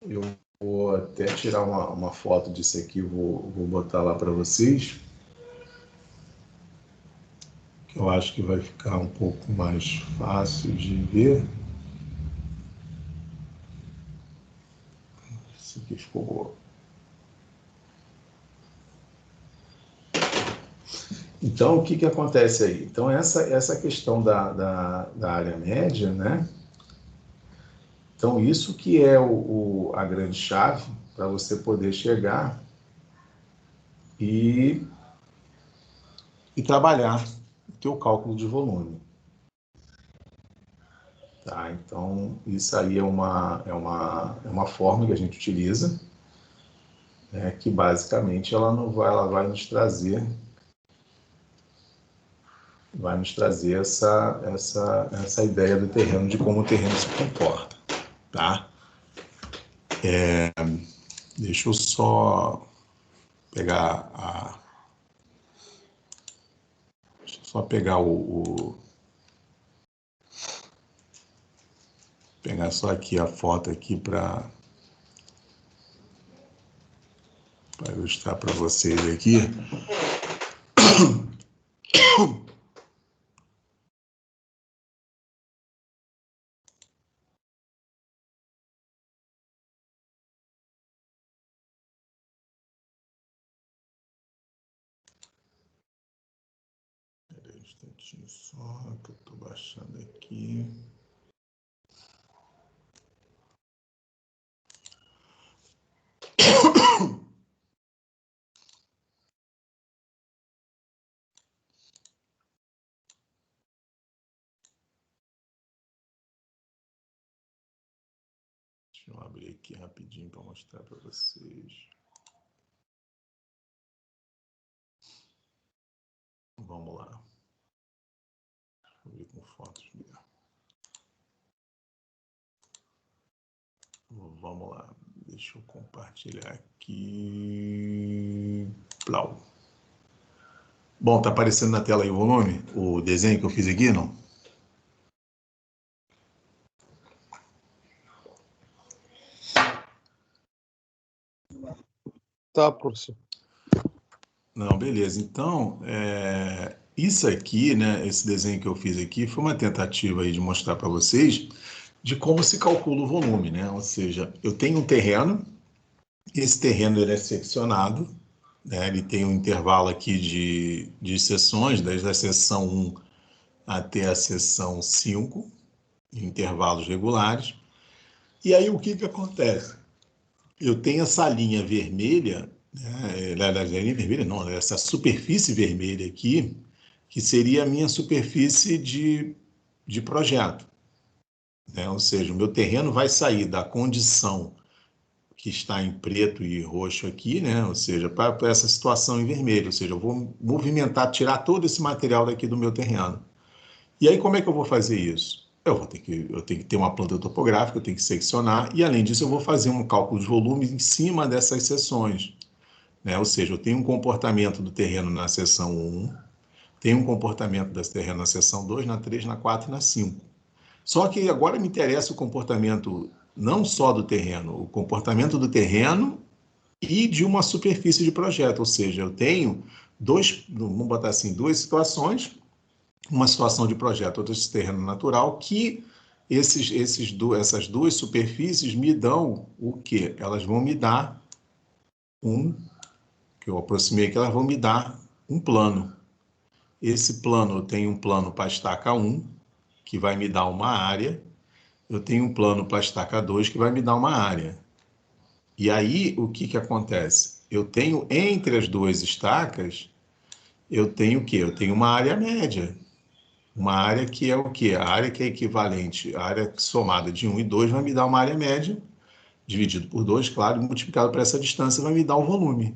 Eu vou até tirar uma foto disso aqui, vou botar lá para vocês, que eu acho que vai ficar um pouco mais fácil de ver. Isso aqui ficou... Então, o que acontece aí? Então, essa questão da área média, né? Então, isso que é a grande chave para você poder chegar e trabalhar o teu cálculo de volume. Tá? Então, isso aí é uma forma que a gente utiliza, né, que basicamente ela vai nos trazer essa ideia do terreno, de como o terreno se comporta. Tá? Deixa eu só pegar pegar só aqui a foto aqui para ilustrar para vocês aqui. Espera aí um instantinho só, que eu estou baixando aqui. Deixa eu abrir aqui rapidinho para mostrar para vocês. Vamos lá. Vou ver com fotos mesmo. Vamos lá. Deixa eu compartilhar aqui. Plau. Bom, tá aparecendo na tela aí o volume? O desenho que eu fiz aqui, não? Tá, professor. Não, beleza. Então, isso aqui, né, esse desenho que eu fiz aqui, foi uma tentativa aí de mostrar para vocês de como se calcula o volume, né? Ou seja, eu tenho um terreno, esse terreno ele é seccionado, né? Ele tem um intervalo aqui de seções, desde a seção 1 até a seção 5, em intervalos regulares. E aí o que acontece? Eu tenho essa linha vermelha, né? Linha vermelha não, essa superfície vermelha aqui, que seria a minha superfície de projeto, né? Ou seja, o meu terreno vai sair da condição que está em preto e roxo aqui, né? Ou seja, para essa situação em vermelho, ou seja, eu vou movimentar, tirar todo esse material daqui do meu terreno. E aí como é que eu vou fazer isso? Eu tenho que ter uma planta topográfica, eu tenho que seccionar, e além disso eu vou fazer um cálculo de volume em cima dessas seções, né? Ou seja, eu tenho um comportamento do terreno na seção 1, tenho um comportamento desse terreno na seção 2, na 3, na 4 e na 5. Só que agora me interessa o comportamento não só do terreno, o comportamento do terreno e de uma superfície de projeto, ou seja, eu tenho vamos botar assim, duas situações, uma situação de projeto, outra de terreno natural, que essas duas superfícies me dão o quê? Elas vão me dar que eu aproximei aqui, elas vão me dar um plano. Esse plano, eu tenho um plano para a estaca 1, que vai me dar uma área, eu tenho um plano para a estaca 2, que vai me dar uma área. E aí, o que acontece? Eu tenho, entre as duas estacas, eu tenho o quê? Eu tenho uma área média. Uma área que é o quê? A área que é equivalente, a área somada de 1 e 2 vai me dar uma área média, dividido por 2, claro, e multiplicado por essa distância vai me dar o volume.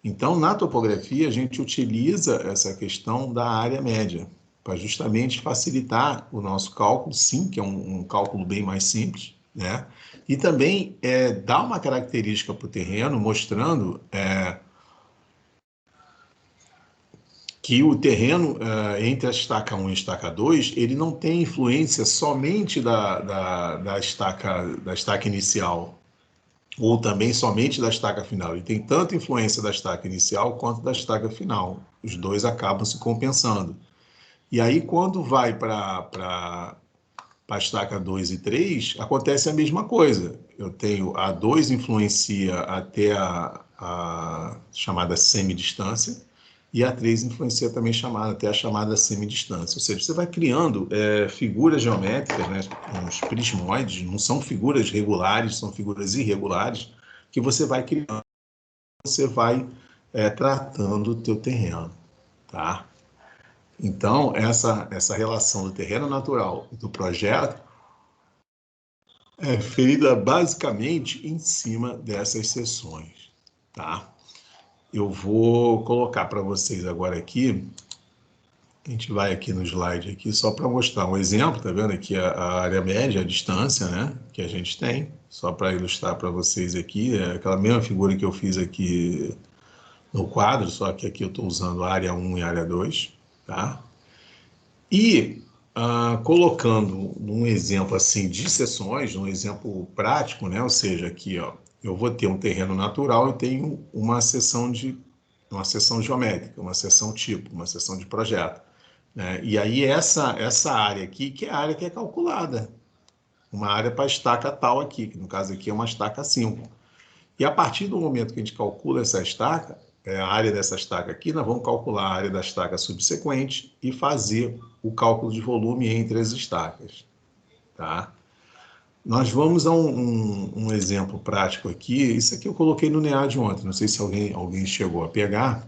Então, na topografia, a gente utiliza essa questão da área média, para justamente facilitar o nosso cálculo, sim, que é um cálculo bem mais simples, né? E também dá uma característica para o terreno, mostrando que o terreno entre a estaca 1 e a estaca 2, ele não tem influência somente da estaca inicial, ou também somente da estaca final. Ele tem tanto influência da estaca inicial quanto da estaca final. Os dois acabam se compensando. E aí, quando vai para a estaca 2 e 3, acontece a mesma coisa. Eu tenho a 2 influencia até a chamada semidistância, e a 3 influencia também até a chamada semidistância. Ou seja, você vai criando figuras geométricas, né, uns prismoides, não são figuras regulares, são figuras irregulares, que você vai criando, você vai tratando o teu terreno, tá? Então, essa relação do terreno natural e do projeto é feita basicamente em cima dessas seções, tá? Eu vou colocar para vocês agora aqui, a gente vai aqui no slide aqui só para mostrar um exemplo, tá vendo aqui a área média, a distância, né, que a gente tem, só para ilustrar para vocês aqui, aquela mesma figura que eu fiz aqui no quadro, só que aqui eu estou usando a área 1 e a área 2, tá? E colocando num exemplo assim de seções, num exemplo prático, né? Ou seja, aqui ó, eu vou ter um terreno natural e tenho uma seção geométrica, uma seção tipo, uma seção de projeto, né? E aí essa área aqui, que é a área que é calculada, uma área para a estaca tal aqui, que no caso aqui é uma estaca 5. E a partir do momento que a gente calcula essa estaca, a área dessa estaca aqui, nós vamos calcular a área da estaca subsequente e fazer o cálculo de volume entre as estacas, tá? Nós vamos a um exemplo prático aqui. Isso aqui eu coloquei no NEAD ontem, não sei se alguém chegou a pegar,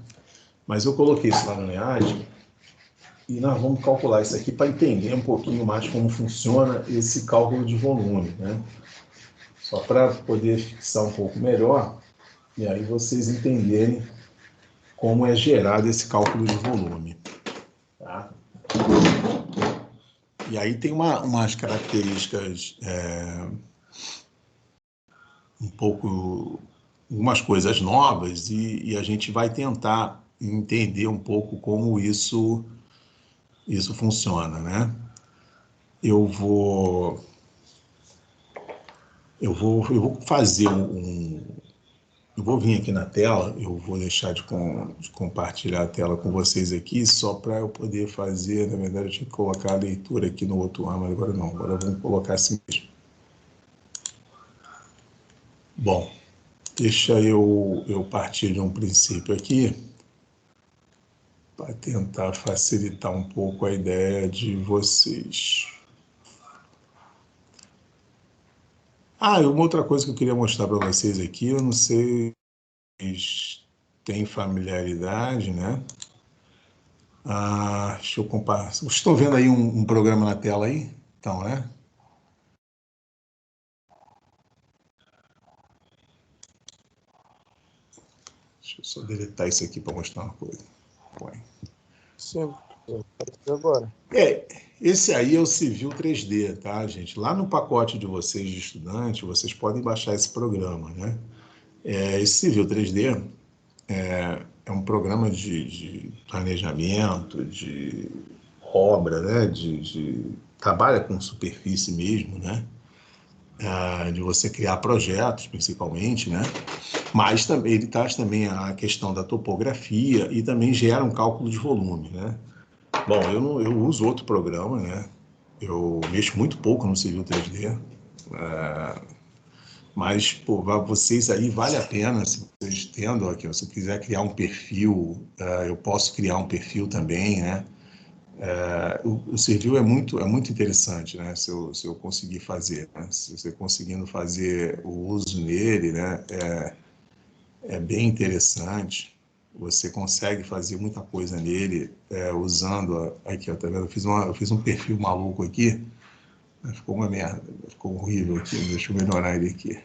mas eu coloquei isso lá no NEAD e nós vamos calcular isso aqui para entender um pouquinho mais como funciona esse cálculo de volume, né? Só para poder fixar um pouco melhor, e aí vocês entenderem como é gerado esse cálculo de volume. Tá? E aí tem umas características, algumas coisas novas, e a gente vai tentar entender um pouco como isso funciona, né? Eu vou fazer eu vou vir aqui na tela, eu vou deixar de compartilhar a tela com vocês aqui, só para eu poder fazer, na verdade eu tinha que colocar a leitura aqui no outro ar, mas agora não, agora vamos colocar assim mesmo. Bom, deixa eu partir de um princípio aqui, para tentar facilitar um pouco a ideia de vocês. E uma outra coisa que eu queria mostrar para vocês aqui, eu não sei se vocês têm familiaridade, né? Deixa eu comparar. Vocês estão vendo aí um programa na tela aí? Então, né? Deixa eu só deletar isso aqui para mostrar uma coisa. Põe. Sim, agora. Esse aí é o Civil 3D, tá, gente? Lá no pacote de vocês de estudante, vocês podem baixar esse programa, né? Esse Civil 3D é um programa de planejamento, de obra, né? Trabalha com superfície mesmo, né? De você criar projetos, principalmente, né? Mas também ele traz também a questão da topografia e também gera um cálculo de volume, né? Bom, eu uso outro programa, né? Eu mexo muito pouco no Civil 3D, mas, pô, vocês aí vale a pena, se vocês tendo aqui, se eu quiser criar um perfil, eu posso criar um perfil também, né? O Civil é muito interessante, né? Se eu conseguir fazer, né? Se você conseguindo fazer o uso nele, né? É bem interessante. Você consegue fazer muita coisa nele usando aqui, ó, tá vendo? Eu fiz um perfil maluco aqui, ficou uma merda, ficou horrível aqui. Deixa eu melhorar ele aqui.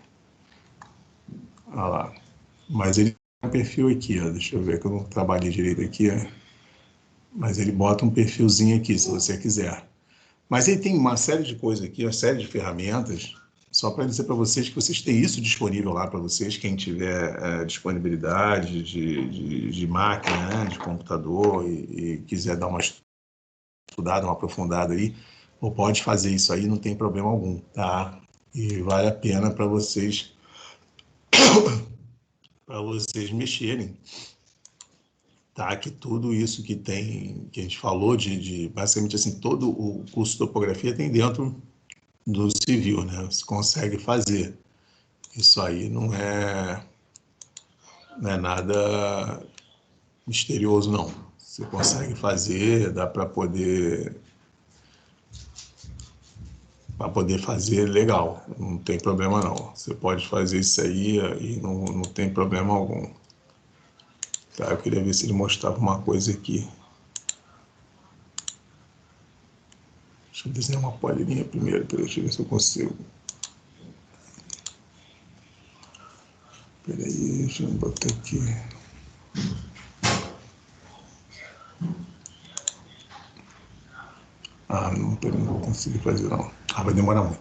Olha lá. Mas ele tem um perfil aqui, ó. Deixa eu ver que eu não trabalhei direito aqui, ó. Mas ele bota um perfilzinho aqui, se você quiser. Mas ele tem uma série de coisas aqui, uma série de ferramentas, só para dizer para vocês que vocês têm isso disponível lá para vocês, quem tiver disponibilidade de máquina, né, de computador e quiser dar uma estudada, uma aprofundada aí, ou pode fazer isso aí, não tem problema algum, tá? E vale a pena para vocês mexerem, tá? Que tudo isso que a gente falou basicamente assim, todo o curso de topografia tem dentro do Civil, né? Você consegue fazer. Isso aí não é nada misterioso, não. Você consegue fazer, dá para poder fazer legal, não tem problema não. Você pode fazer isso aí e não tem problema algum. Tá, eu queria ver se ele mostrava uma coisa aqui. Deixa eu desenhar uma polilinha primeiro, deixa eu ver se eu consigo. Peraí, deixa eu botar aqui. Não vou conseguir fazer não. Vai demorar muito.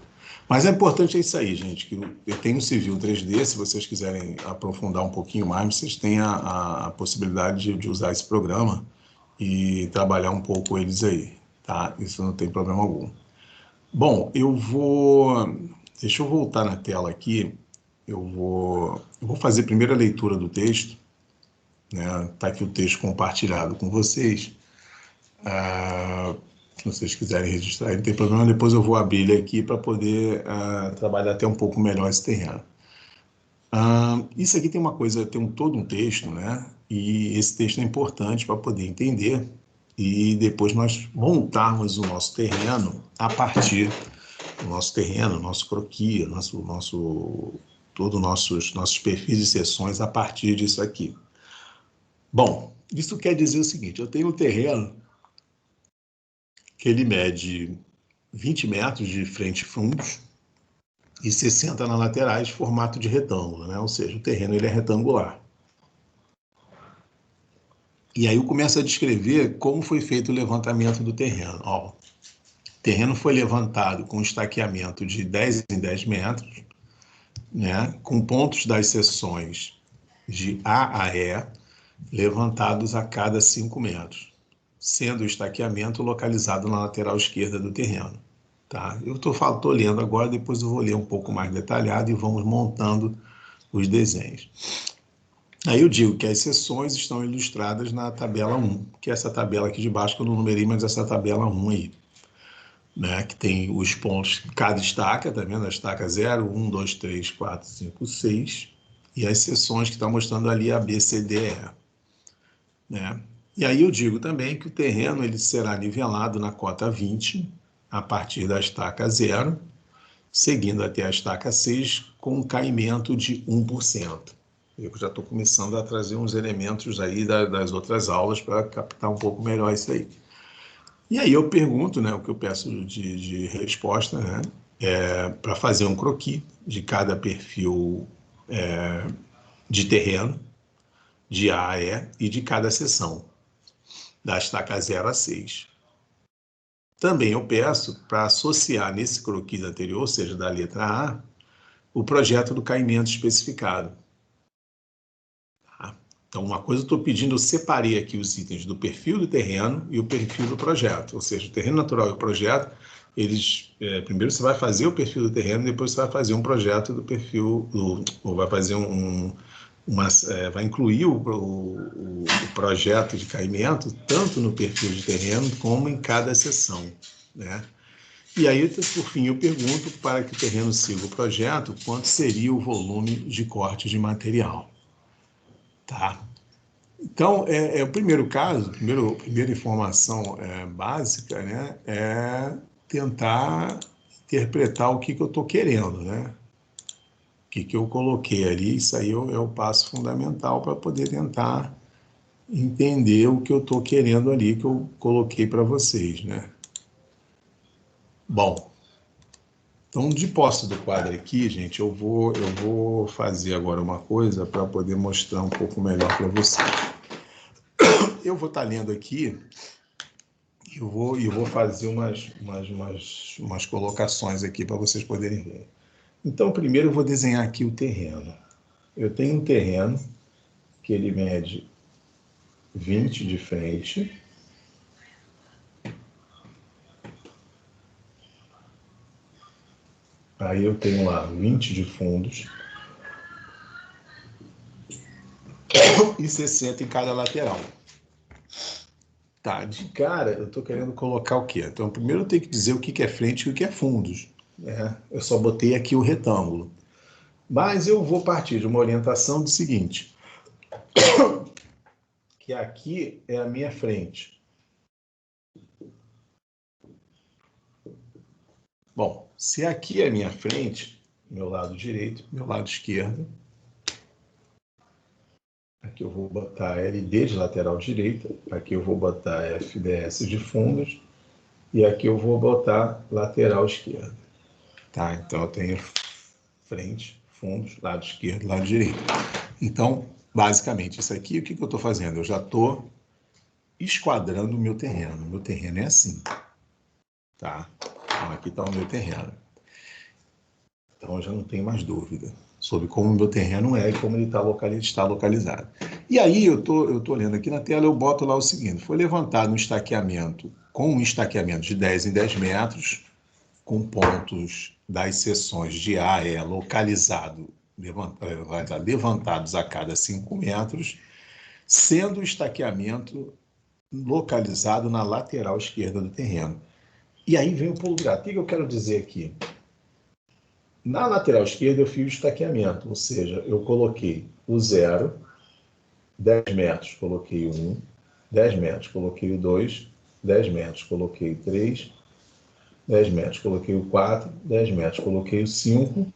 Mas é importante isso aí, gente, que eu tenho o Civil 3D, se vocês quiserem aprofundar um pouquinho mais, vocês têm a possibilidade de usar esse programa e trabalhar um pouco eles aí, tá? Isso não tem problema algum. Bom, deixa eu voltar na tela aqui, eu vou fazer primeiro a leitura do texto, né? Tá aqui o texto compartilhado com vocês. Se vocês quiserem registrar, não tem problema, depois eu vou abrir ele aqui para poder trabalhar até um pouco melhor esse terreno. Isso aqui tem uma coisa, todo um texto, né? E esse texto é importante para poder entender e depois nós montarmos o nosso terreno a partir do nosso terreno, nosso croquis, todos os nossos perfis de seções a partir disso aqui. Bom, isso quer dizer o seguinte, eu tenho um terreno que ele mede 20 metros de frente e fundos e 60 nas laterais, formato de retângulo, né? Ou seja, o terreno ele é retangular. E aí eu começo a descrever como foi feito o levantamento do terreno. Ó, o terreno foi levantado com estaqueamento de 10 em 10 metros, né? Com pontos das seções de A a E levantados a cada 5 metros, sendo o estaqueamento localizado na lateral esquerda do terreno. Tá? Eu estou lendo agora, depois eu vou ler um pouco mais detalhado e vamos montando os desenhos. Aí eu digo que as seções estão ilustradas na tabela 1, que é essa tabela aqui de baixo que eu não numerei, mas essa tabela 1 aí, né? Que tem os pontos, cada estaca, tá vendo? A estaca 0, 1, 2, 3, 4, 5, 6, e as seções que está mostrando ali a B, C, D, E. Né? E aí eu digo também que o terreno ele será nivelado na cota 20, a partir da estaca 0, seguindo até a estaca 6, com um caimento de 1%. Eu já estou começando a trazer uns elementos aí das outras aulas para captar um pouco melhor isso aí. E aí eu pergunto, né, o que eu peço de resposta, né, para fazer um croquis de cada perfil de terreno, de A a E, e de cada seção, da estaca 0 a 6. Também eu peço para associar nesse croquis anterior, ou seja, da letra A, o projeto do caimento especificado. Tá? Então, uma coisa eu estou pedindo, eu separei aqui os itens do perfil do terreno e o perfil do projeto, ou seja, o terreno natural e o projeto, primeiro você vai fazer o perfil do terreno, depois você vai fazer um projeto do perfil, ou vai fazer vai incluir o projeto de caimento tanto no perfil de terreno como em cada seção, né? E aí, por fim, eu pergunto, para que o terreno siga o projeto, quanto seria o volume de corte de material, tá? Então, o primeiro caso, a primeira informação básica, né, é tentar interpretar o que eu estou querendo, né? O que eu coloquei ali, isso aí é o passo fundamental para poder tentar entender o que eu estou querendo ali, que eu coloquei para vocês, né? Bom, então, de posse do quadro aqui, gente, eu vou fazer agora uma coisa para poder mostrar um pouco melhor para vocês. Eu vou estar lendo aqui e vou fazer umas colocações aqui para vocês poderem ver. Então, primeiro eu vou desenhar aqui o terreno. Eu tenho um terreno que ele mede 20 de frente. Aí eu tenho lá 20 de fundos e 60 em cada lateral. Tá, de cara eu estou querendo colocar o quê? Então, primeiro eu tenho que dizer o que é frente e o que é fundos, né? Eu só botei aqui o retângulo. Mas eu vou partir de uma orientação do seguinte, que aqui é a minha frente. Bom, se aqui é a minha frente, meu lado direito, meu lado esquerdo, aqui eu vou botar LD de lateral direita, aqui eu vou botar FDS de fundos, e aqui eu vou botar lateral esquerda. Tá, então eu tenho frente, fundos, lado esquerdo, lado direito. Então, basicamente, isso aqui, o que eu estou fazendo? Eu já estou esquadrando o meu terreno. O meu terreno é assim. Tá? Então, aqui está o meu terreno. Então, eu já não tenho mais dúvida sobre como o meu terreno é e como ele está localizado. E aí, eu tô lendo aqui na tela, eu boto lá o seguinte, foi levantado um estaqueamento, com um estaqueamento de 10 em 10 metros, com pontos das seções de A a E levantados a cada 5 metros, sendo o estaqueamento localizado na lateral esquerda do terreno. E aí vem o pulo do gato. O que eu quero dizer aqui? Na lateral esquerda eu fiz o estaqueamento, ou seja, eu coloquei o 0, 10 metros, coloquei o 1, 10 metros, coloquei o 2, 10 metros, coloquei o 3, 10 metros, coloquei o 4, 10 metros, coloquei o 5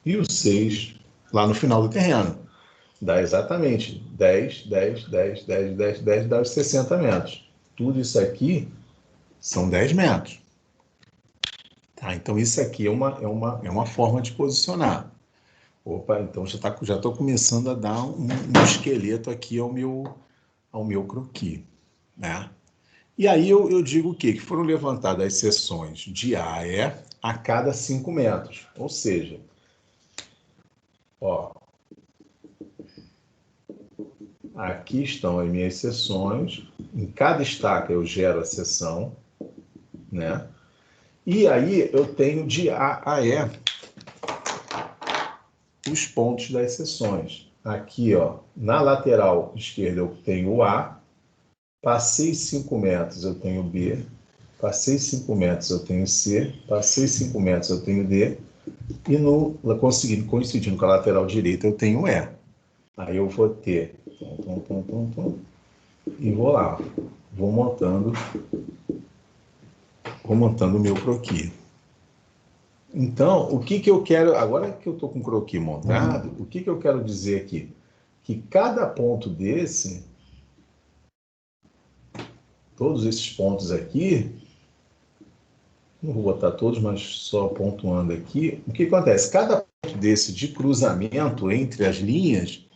e o 6 lá no final do terreno. Dá exatamente 10, 10, 10, 10, 10, 10, dá os 60 metros. Tudo isso aqui são 10 metros. Tá, então isso aqui é uma forma de posicionar. Opa, então já estou começando a dar um esqueleto aqui ao meu croquis, né? E aí eu digo o quê? Que foram levantadas as seções de AE a cada 5 metros. Ou seja, ó, aqui estão as minhas seções. Em cada estaca eu gero a seção, né? E aí eu tenho de A a E os pontos das seções. Aqui, ó, na lateral esquerda eu tenho o A, passei 5 metros eu tenho B, passei 5 metros eu tenho C, passei 5 metros eu tenho D, e coincidindo com a lateral direita eu tenho E. Aí eu vou ter, e vou lá, vou montando o meu croquis. Então, o que eu quero, agora que eu estou com o croquis montado, o que eu quero dizer aqui? Que cada ponto desse, todos esses pontos aqui, não vou botar todos, mas só pontuando aqui, o que acontece? Cada ponto desse de cruzamento entre as linhas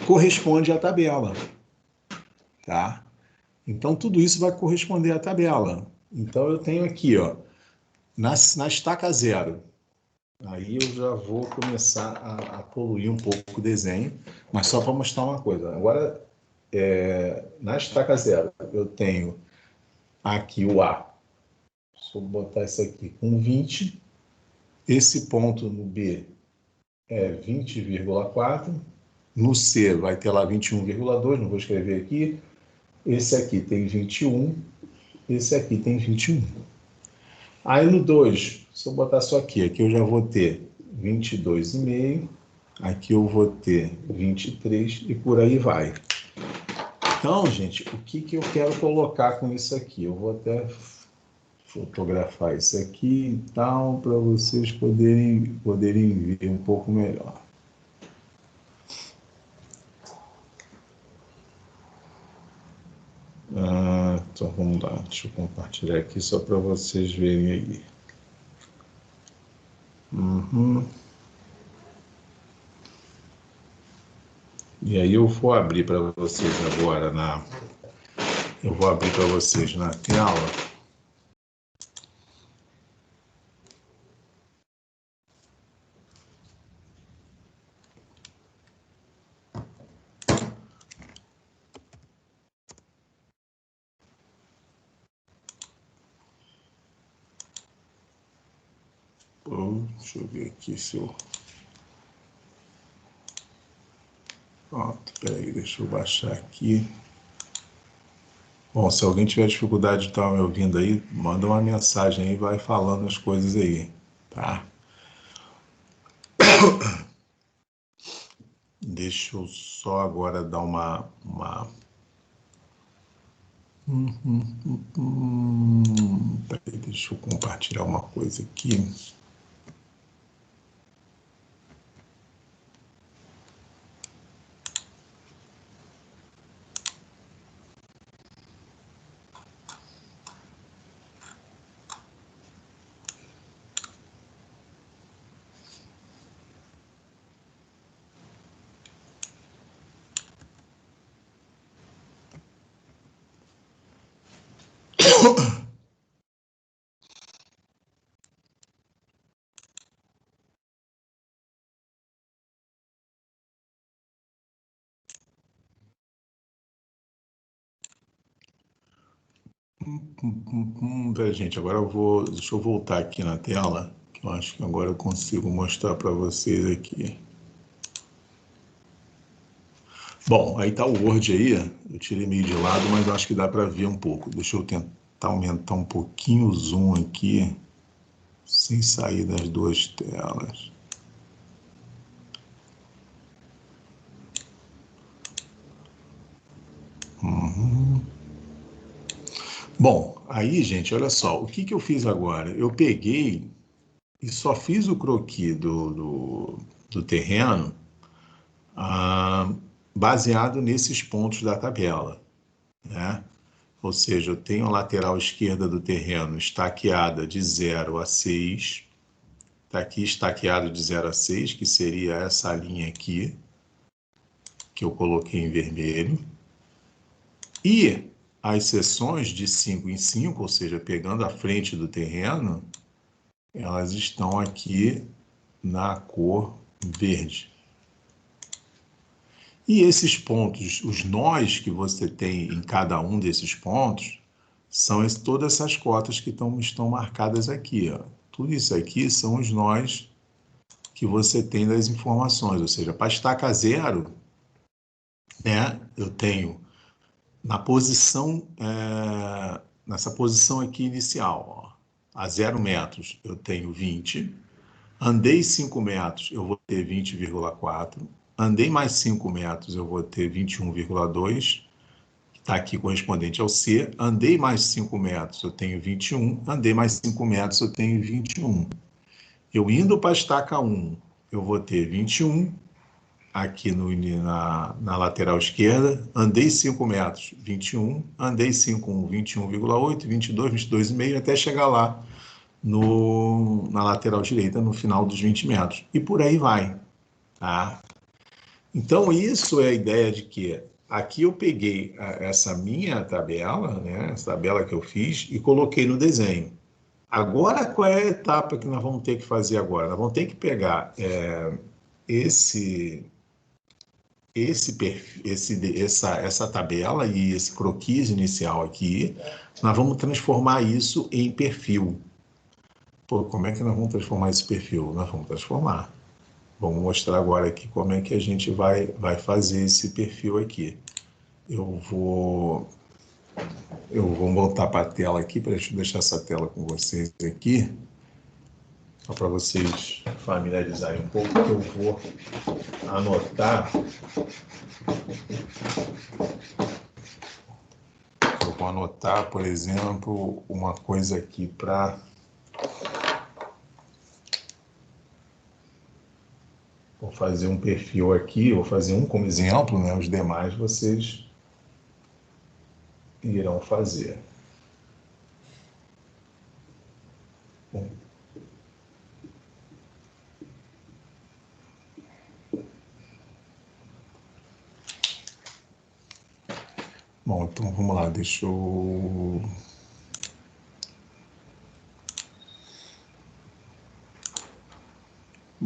corresponde à tabela, tá? Então, tudo isso vai corresponder à tabela. Então, eu tenho aqui, ó, na estaca 0, aí eu já vou começar a poluir um pouco o desenho, mas só para mostrar uma coisa. Agora, na estaca 0, eu tenho aqui o A. Se eu botar isso aqui com 20, esse ponto no B é 20,4, no C vai ter lá 21,2, não vou escrever aqui. Esse aqui tem 21, esse aqui tem 21. Aí no 2, se eu botar só aqui eu já vou ter 22,5, aqui eu vou ter 23 e por aí vai. Então, gente, o que eu quero colocar com isso aqui? Eu vou até fotografar isso aqui e tal, para vocês poderem ver um pouco melhor. Então vamos lá, deixa eu compartilhar aqui só para vocês verem aí. E aí eu vou abrir para vocês agora eu vou abrir para vocês na tela. Deixa eu ver aqui se eu... Pronto, peraí, deixa eu baixar aqui. Bom, se alguém tiver dificuldade de estar me ouvindo aí, manda uma mensagem aí e vai falando as coisas aí, tá? Deixa eu só agora dar uma... Peraí, deixa eu compartilhar uma coisa aqui. Gente, agora deixa eu voltar aqui na tela, que eu acho que agora eu consigo mostrar para vocês aqui. Bom, aí tá o Word aí, eu tirei meio de lado, mas eu acho que dá para ver um pouco. Deixa eu tentar aumentar um pouquinho o zoom aqui, sem sair das duas telas. Bom, aí, gente, olha só, o que eu fiz agora? Eu peguei e só fiz o croquis do terreno baseado nesses pontos da tabela, né? ou seja, eu tenho a lateral esquerda do terreno estaqueada de 0 a 6. Está aqui estaqueado de 0 a 6, que seria essa linha aqui, que eu coloquei em vermelho. E as seções de 5 em 5, ou seja, pegando a frente do terreno, elas estão aqui na cor verde. E esses pontos, os nós que você tem em cada um desses pontos, são todas essas cotas que estão marcadas aqui. Ó. Tudo isso aqui são os nós que você tem das informações. Ou seja, para estaca 0, né, eu tenho na posição, nessa posição aqui inicial, ó, a 0 metros, eu tenho 20. Andei 5 metros, eu vou ter 20,4. Andei mais 5 metros, eu vou ter 21,2, que está aqui correspondente ao C. Andei mais 5 metros, eu tenho 21. Andei mais 5 metros, eu tenho 21. Eu indo para a estaca 1, eu vou ter 21, aqui na lateral esquerda. Andei 5 metros, 21. Andei 5, 21,8, 22, 22,5, até chegar lá na lateral direita, no final dos 20 metros. E por aí vai. Tá? Então, isso é a ideia de que aqui eu peguei essa minha tabela, né, essa tabela que eu fiz, e coloquei no desenho. Agora, qual é a etapa que nós vamos ter que fazer agora? Nós vamos ter que pegar essa tabela e esse croquis inicial aqui, nós vamos transformar isso em perfil. Pô, como é que nós vamos transformar esse perfil? Nós vamos transformar. Vamos mostrar agora aqui como é que a gente vai fazer esse perfil aqui. Eu vou voltar para a tela aqui, para deixar essa tela com vocês aqui, só para vocês familiarizarem um pouco, que eu vou anotar. Eu vou anotar, por exemplo, uma coisa aqui para... Vou fazer um perfil aqui, vou fazer um como exemplo, né? Os demais vocês irão fazer. Bom, então vamos lá, deixa eu...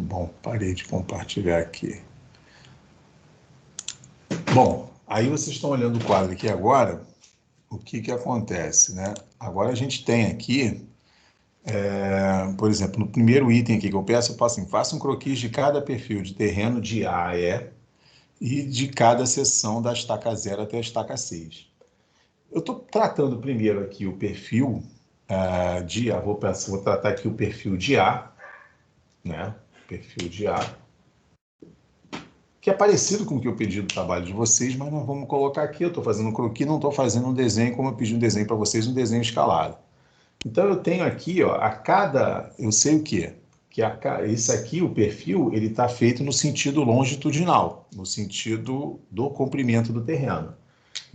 Bom, parei de compartilhar aqui. Bom, aí vocês estão olhando o quadro aqui agora, o que acontece, né? Agora a gente tem aqui, por exemplo, no primeiro item aqui que eu peço, eu faço assim, faça um croquis de cada perfil de terreno de A a E e de cada seção da estaca 0 até a estaca 6. Eu estou tratando primeiro aqui o perfil de A, vou tratar aqui o perfil de A, né? Perfil de A, que é parecido com o que eu pedi do trabalho de vocês, mas nós vamos colocar aqui, eu estou fazendo um croquis, não estou fazendo um desenho como eu pedi um desenho para vocês, um desenho escalado. Então eu tenho aqui, ó, eu sei o quê? Que esse aqui, o perfil, ele está feito no sentido longitudinal, no sentido do comprimento do terreno.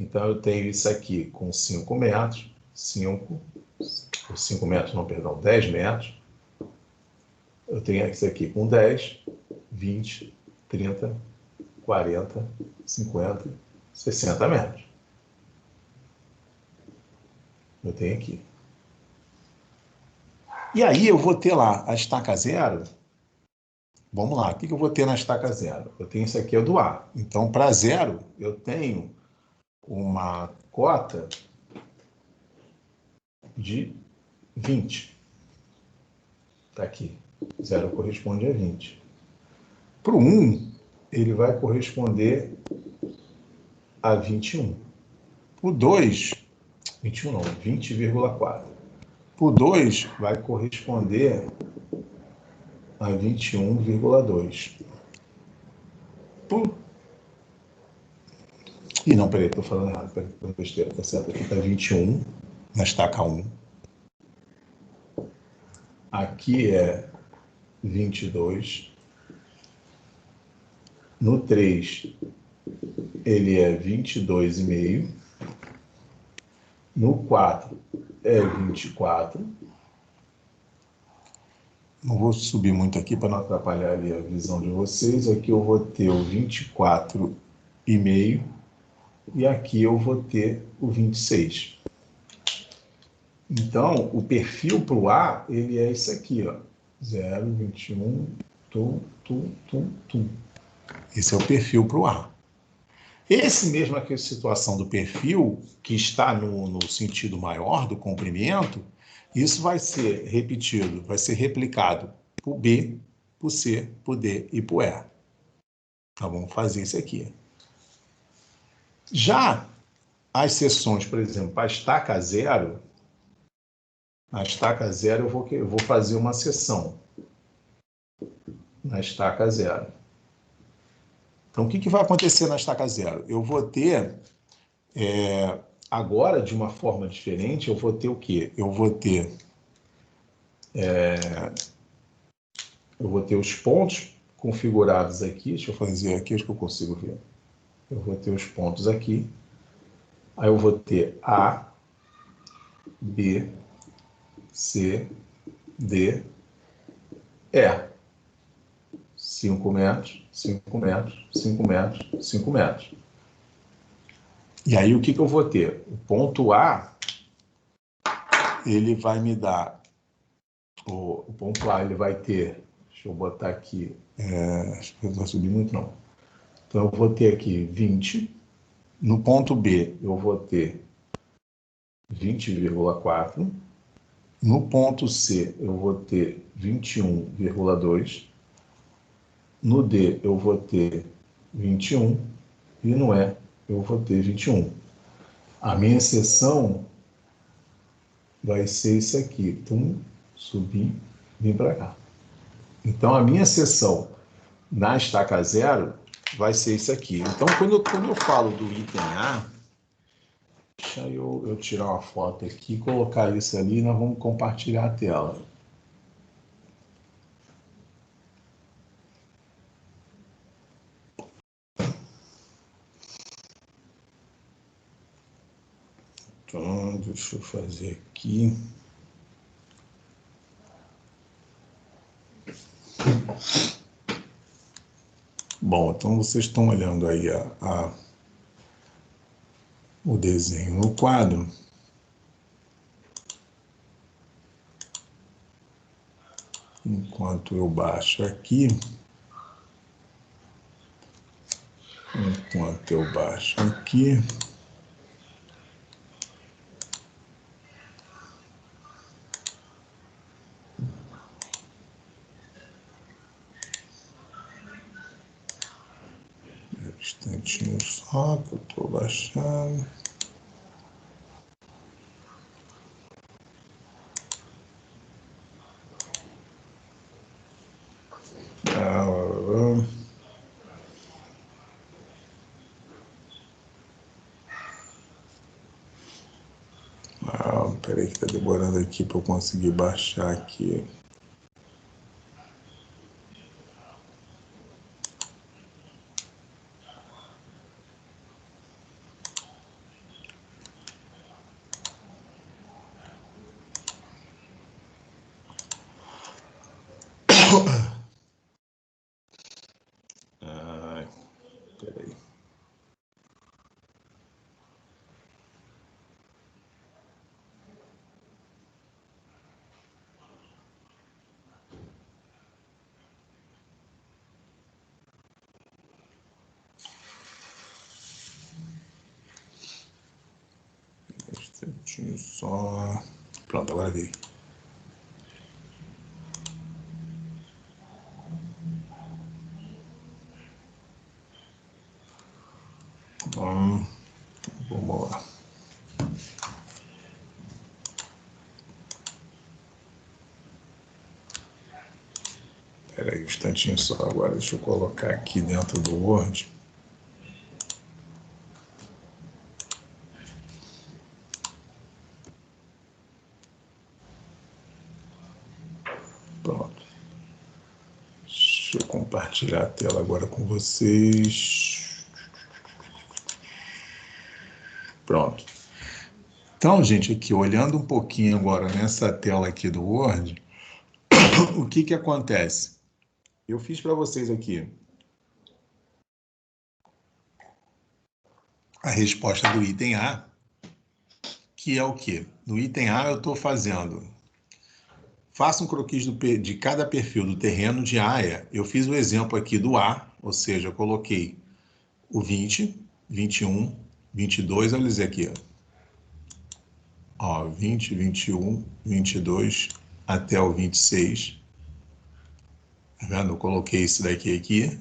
Então eu tenho isso aqui com 5 metros, 10 metros. Eu tenho isso aqui com 10, 20, 30, 40, 50, 60 metros. Eu tenho aqui. E aí eu vou ter lá a estaca 0. Vamos lá, o que eu vou ter na estaca 0? Eu tenho isso aqui, é do A. Então, para 0, eu tenho uma cota de 20. Está aqui. 0 corresponde a 20. Para o 1, ele vai corresponder a 21. O 2, 21 não, 20,4. O 2 vai corresponder a 21,2. Ih, não, peraí, estou falando errado, peraí, besteira, tá certo. Aqui está 21, na estaca 1. Aqui é 22. No 3, ele é 22,5. No 4 é 24. Não vou subir muito aqui para não atrapalhar ali a visão de vocês. Aqui eu vou ter o 24,5 e aqui eu vou ter o 26. Então, o perfil para o A, ele é isso aqui, ó. 0, 21, tum, tum, tum, tum. Esse é o perfil para o A. Esse mesmo aqui, a situação do perfil, que está no sentido maior do comprimento, isso vai ser repetido, vai ser replicado por B, por C, por D e por E. Então, vamos fazer isso aqui. Já as seções, por exemplo, para a estaca zero, na estaca zero eu vou fazer uma seção. Na estaca zero. Então, o que vai acontecer na estaca zero? Eu vou ter, agora, de uma forma diferente, eu vou ter o quê? Eu vou ter os pontos configurados aqui. Deixa eu fazer aqui, acho que eu consigo ver. Eu vou ter os pontos aqui. Aí eu vou ter A, B, C, D, E. 5 metros, 5 metros, 5 metros, 5 metros. E aí o que eu vou ter? O ponto A, ele vai me dar, o ponto A ele vai ter, deixa eu botar aqui, acho que não vai subir muito não. Então eu vou ter aqui 20, no ponto B eu vou ter 20,4, no ponto C eu vou ter 21,2, no D eu vou ter 21 e no E eu vou ter 21. A minha seção vai ser isso aqui. Tum, subir, vim para cá. Então, a minha seção na estaca zero vai ser isso aqui. Então, quando eu falo do item A, deixa eu tirar uma foto aqui, colocar isso ali e nós vamos compartilhar a tela. Então, deixa eu fazer aqui. Bom, então vocês estão olhando aí o desenho no quadro. Enquanto eu baixo aqui, um instantinho só que eu estou baixando. Peraí que tá demorando aqui para eu conseguir baixar aqui. Peraí. Um instantinho só. Pronto, agora veio. Vamos lá. Espera aí um instantinho só agora. Deixa eu colocar aqui dentro do Word. Pronto. Deixa eu compartilhar a tela agora com vocês. Pronto. Então, gente, aqui, olhando um pouquinho agora nessa tela aqui do Word, o que acontece? Eu fiz para vocês aqui a resposta do item A, que é o quê? No item A eu estou fazendo... Faça um croquis de cada perfil do terreno de área. Eu fiz o exemplo aqui do A, ou seja, eu coloquei o 20, 21, 22, olha isso aqui, ó, 20, 21, 22 até o 26. Tá vendo? Eu coloquei esse daqui aqui.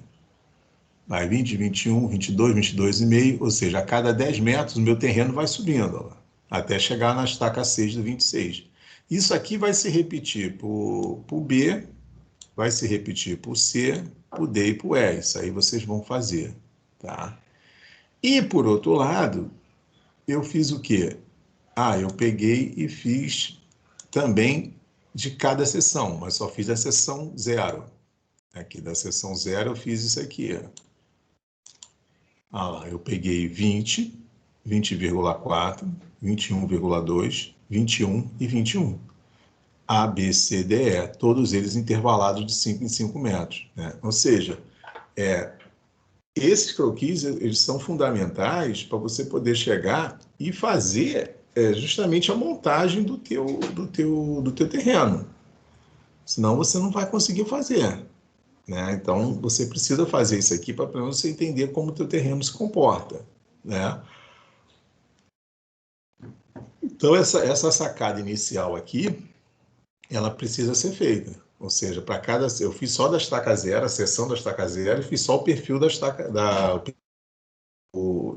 Vai 20, 21, 22, 22,5, ou seja, a cada 10 metros o meu terreno vai subindo, ó, até chegar na estaca 6 do 26. Isso aqui vai se repetir para o B, vai se repetir para o C, para o D e para o E. Isso aí vocês vão fazer, tá? E, por outro lado, eu fiz o quê? Eu peguei e fiz também de cada seção, mas só fiz a seção 0. Aqui da seção 0 eu fiz isso aqui, ó. Lá, eu peguei 20, 20,4, 21,2, 21 e 21. A, B, C, D, E, todos eles intervalados de 5 em 5 metros, né? Ou seja, esses croquis, eles são fundamentais para você poder chegar e fazer justamente a montagem do teu terreno. Senão você não vai conseguir fazer, né? Então, você precisa fazer isso aqui para você entender como o teu terreno se comporta, né? Então, essa sacada inicial aqui, ela precisa ser feita. Ou seja, para cada... Eu fiz só da estaca 0, a seção da estaca 0, e fiz só o perfil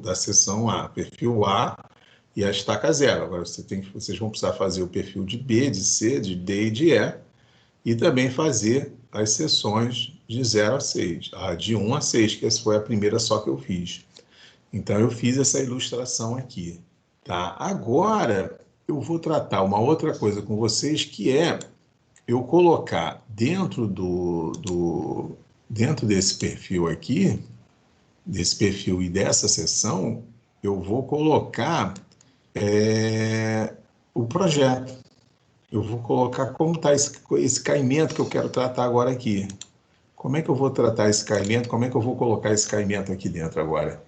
da seção A, perfil A e a estaca 0. Agora vocês vão precisar fazer o perfil de B, de C, de D e de E, e também fazer as seções de 0 a 6, de 1 a 6, que essa foi a primeira só que eu fiz. Então, eu fiz essa ilustração aqui, tá? Agora, eu vou tratar uma outra coisa com vocês, que é eu colocar dentro dentro desse perfil aqui, desse perfil e dessa seção, eu vou colocar o projeto. Eu vou colocar como está esse caimento que eu quero tratar agora aqui. Como é que eu vou tratar esse caimento? Como é que eu vou colocar esse caimento aqui dentro agora?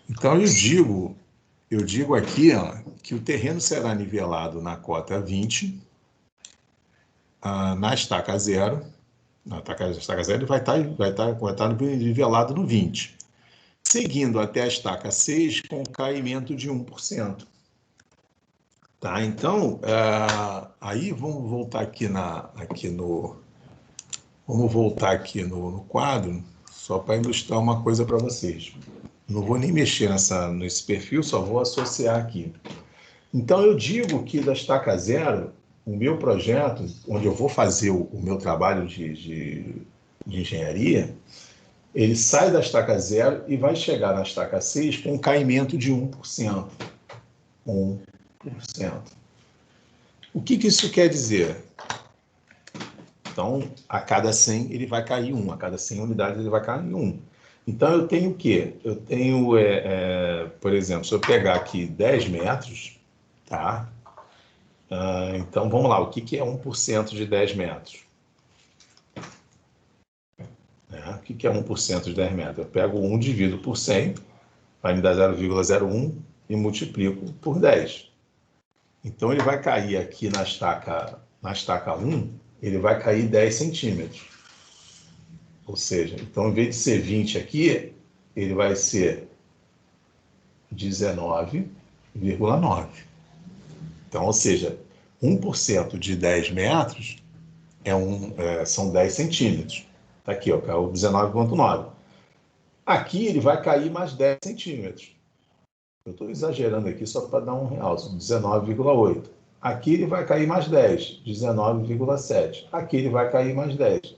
Então, eu digo aqui, ó, que o terreno será nivelado na cota 20, na estaca 0. Na estaca 0 ele vai estar nivelado no 20. Seguindo até a estaca 6 com caimento de 1%. Tá? Então, aí vamos voltar aqui no quadro, só para ilustrar uma coisa para vocês. Não vou nem mexer nesse perfil, só vou associar aqui. Então, eu digo que da estaca 0, o meu projeto, onde eu vou fazer o meu trabalho de engenharia, ele sai da estaca 0 e vai chegar na estaca 6 com um caimento de 1%. 1%. O que isso quer dizer? Então, a cada 100 ele vai cair 1, a cada 100 unidades ele vai cair 1. Então, eu tenho o quê? Eu tenho, por exemplo, se eu pegar aqui 10 metros, tá? Então, vamos lá, o que é 1% de 10 metros? O que é 1% de 10 metros? Eu pego 1, divido por 100, vai me dar 0,01 e multiplico por 10. Então, ele vai cair aqui na estaca 1, ele vai cair 10 centímetros. Ou seja, então, em vez de ser 20 aqui, ele vai ser 19,9. Então, ou seja, 1% de 10 metros são 10 centímetros. Está aqui, ó, caiu 19,9. Aqui ele vai cair mais 10 centímetros. Eu estou exagerando aqui só para dar um realce, 19,8. Aqui ele vai cair mais 10, 19,7. Aqui ele vai cair mais 10,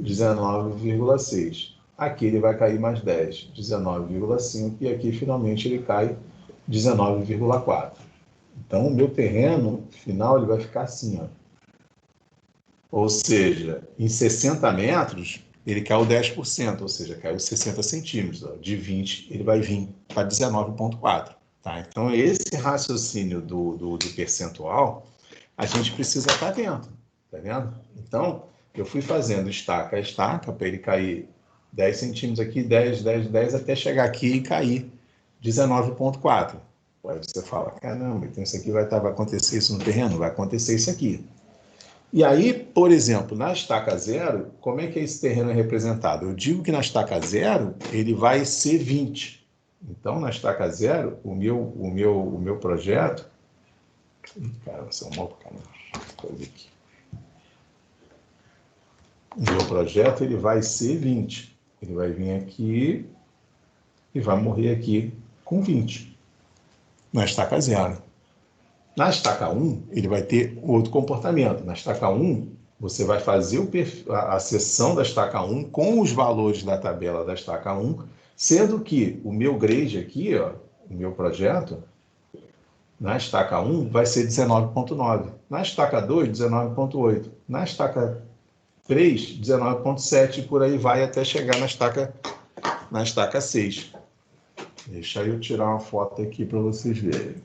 19,6. Aqui ele vai cair mais 10, 19,5. E aqui, finalmente, ele cai 19,4. Então, o meu terreno final ele vai ficar assim, ó. Ou seja, em 60 metros, ele caiu 10%, ou seja, caiu 60 centímetros. Ó. De 20, ele vai vir para 19,4. Tá? Então, esse raciocínio do percentual, a gente precisa estar atento, tá vendo? Então, eu fui fazendo estaca a estaca para ele cair 10 centímetros aqui, 10, 10, 10, até chegar aqui e cair 19,4. Aí você fala, caramba, então isso aqui vai acontecer isso no terreno? Vai acontecer isso aqui. E aí, por exemplo, na estaca zero, como é que esse terreno é representado? Eu digo que na estaca zero, ele vai ser 20. Então, na estaca zero, o meu projeto... Cara, você é um mau caramba. Deixa eu ver aqui. O meu projeto, ele vai ser 20. Ele vai vir aqui e vai morrer aqui com 20. Na estaca zero. Na estaca 1, ele vai ter outro comportamento. Na estaca 1, você vai fazer a seção da estaca 1 com os valores da tabela da estaca 1, sendo que o meu grade aqui, ó, o meu projeto, na estaca 1 vai ser 19,9. Na estaca 2, 19,8. Na estaca 3, 19,7 e por aí vai até chegar na estaca 6. Deixa eu tirar uma foto aqui para vocês verem.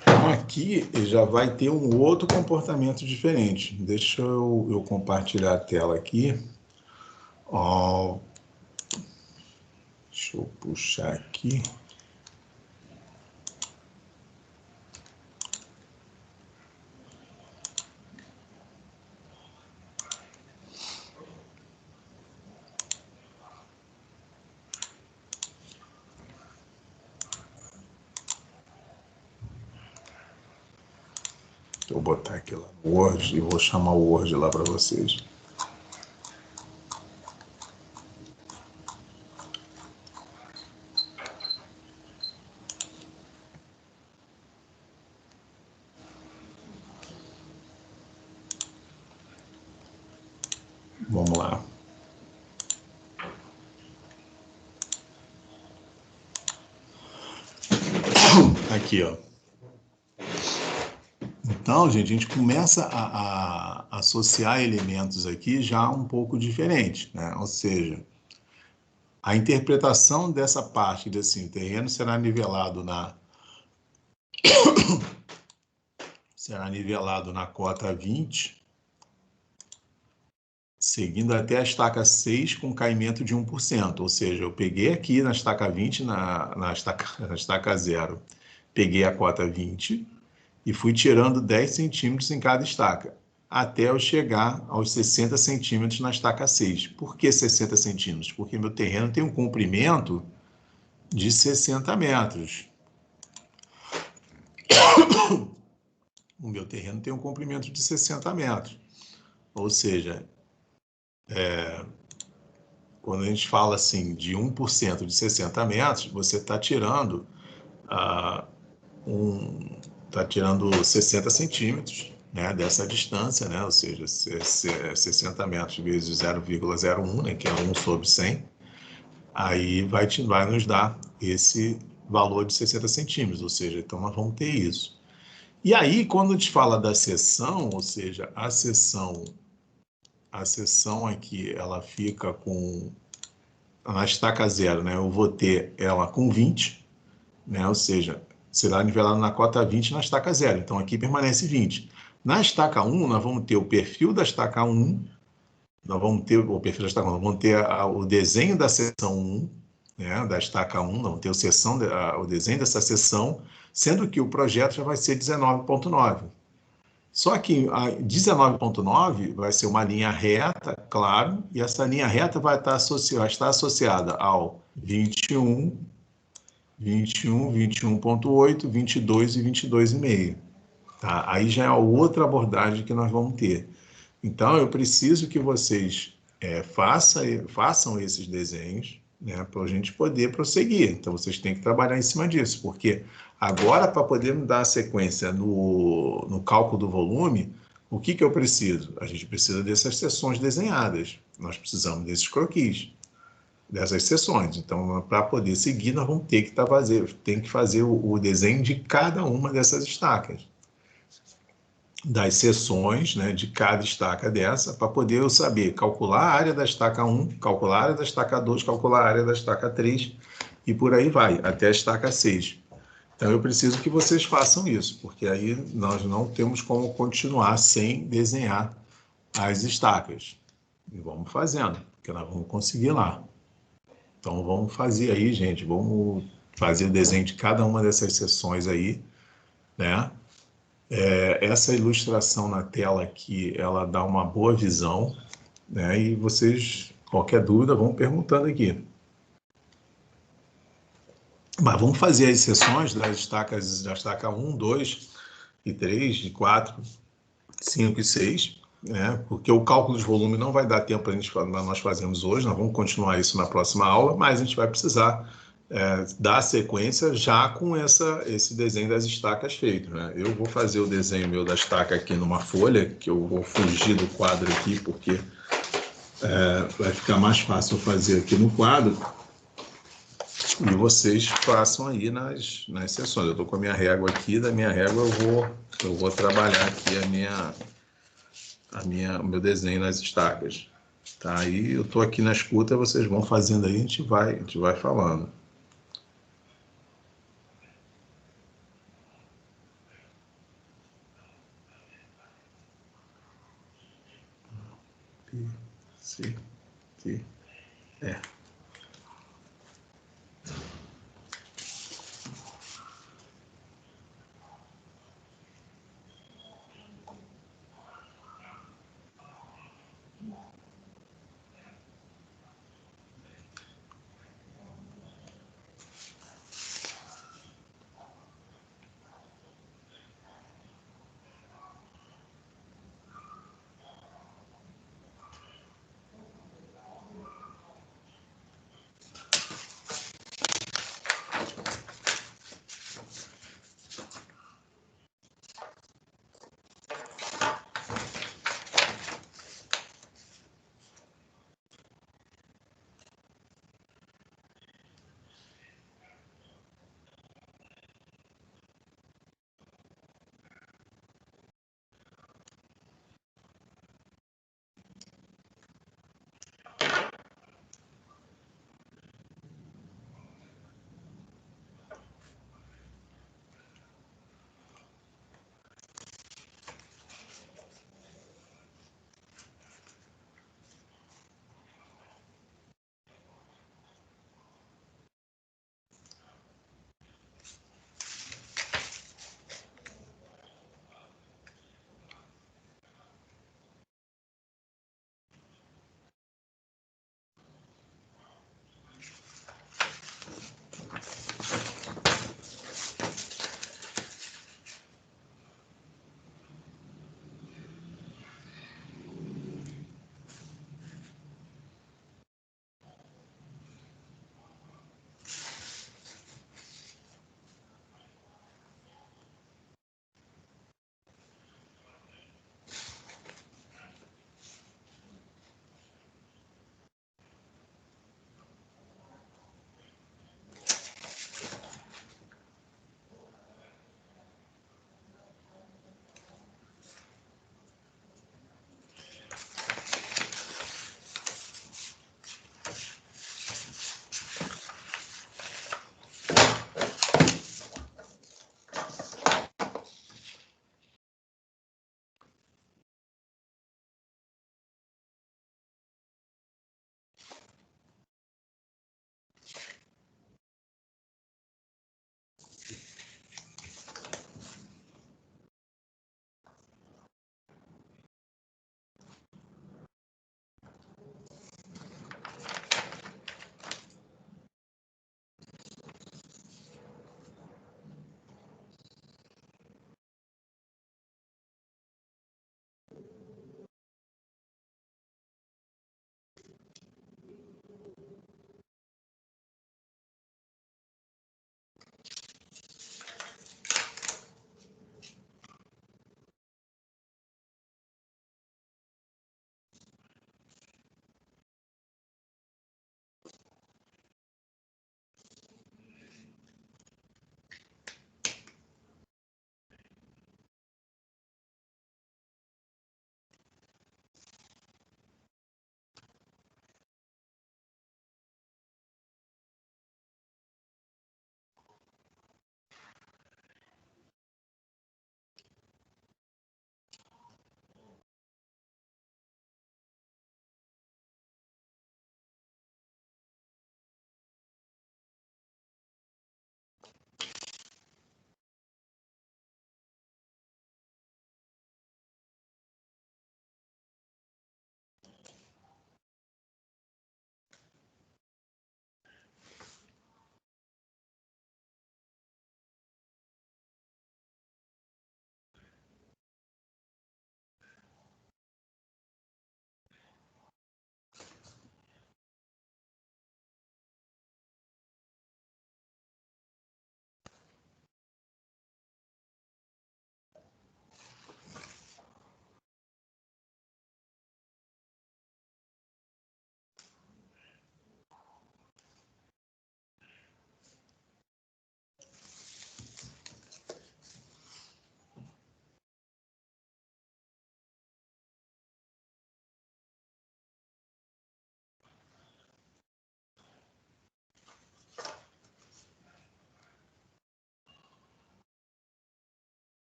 Então aqui já vai ter um outro comportamento diferente. Deixa eu compartilhar a tela aqui. Ó, deixa eu puxar aqui. Vou botar aqui lá no Word e vou chamar o Word lá para vocês. Vamos lá. Aqui, ó. Então, gente, a gente começa a associar elementos aqui já um pouco diferentes, né? Ou seja, a interpretação dessa parte de assim, o terreno será nivelado na cota 20, seguindo até a estaca 6 com caimento de 1%. Ou seja, eu peguei aqui na estaca 20, na estaca 0, peguei a cota 20 e fui tirando 10 centímetros em cada estaca, até eu chegar aos 60 centímetros na estaca 6. Por que 60 centímetros? Porque meu terreno tem um comprimento de 60 metros. O meu terreno tem um comprimento de 60 metros. Ou seja, quando a gente fala assim de 1% de 60 metros, você está tirando, tirando 60 centímetros, né, dessa distância, né, ou seja, 60 metros vezes 0,01, né, que é 1 sobre 100, aí vai nos dar esse valor de 60 centímetros, ou seja, então nós vamos ter isso. E aí, quando a gente fala da seção, ou seja, a seção aqui, ela fica com, na estaca 0, né, eu vou ter ela com 20, né, ou seja, será nivelado na cota 20 na estaca 0. Então, aqui permanece 20. Na estaca 1, nós vamos ter o perfil da estaca 1, nós vamos ter o perfil da estaca 1, nós vamos ter o desenho da seção 1, né, da estaca 1, nós vamos ter o desenho dessa seção, sendo que o projeto já vai ser 19,9. Só que a 19,9 vai ser uma linha reta, claro, e essa linha reta vai estar associada ao 21, 21,8, 22 e 22,5. Tá? Aí já é outra abordagem que nós vamos ter. Então, eu preciso que vocês façam esses desenhos, né, para a gente poder prosseguir. Então, vocês têm que trabalhar em cima disso, porque agora, para poder dar sequência no cálculo do volume, O que eu preciso? A gente precisa dessas seções desenhadas. Nós precisamos desses croquis, dessas seções. Então, para poder seguir, nós vamos ter que fazer o desenho de cada uma dessas estacas. Das seções, né, de cada estaca dessa, para poder eu saber calcular a área da estaca 1, calcular a área da estaca 2, calcular a área da estaca 3 e por aí vai, até a estaca 6. Então eu preciso que vocês façam isso, porque aí nós não temos como continuar sem desenhar as estacas. E vamos fazendo, porque nós vamos conseguir lá. Então vamos fazer aí, gente, vamos fazer o desenho de cada uma dessas seções aí, né? Essa ilustração na tela aqui, ela dá uma boa visão, né? E vocês, qualquer dúvida, vão perguntando aqui. Mas vamos fazer as seções das estacas, da estaca 1, 2 e 3, 4, 5 e 6, né? Porque o cálculo de volume não vai dar tempo para nós fazermos hoje, nós vamos continuar isso na próxima aula, mas a gente vai precisar dar sequência já com esse desenho das estacas feito, né? Eu vou fazer o desenho meu da estaca aqui numa folha, que eu vou fugir do quadro aqui, porque vai ficar mais fácil eu fazer aqui no quadro, e vocês façam aí nas sessões. Eu estou com a minha régua aqui, da minha régua eu vou trabalhar aqui o meu desenho nas estacas. Tá? Aí eu estou aqui na escuta, vocês vão fazendo aí, a gente vai falando. C, T, E.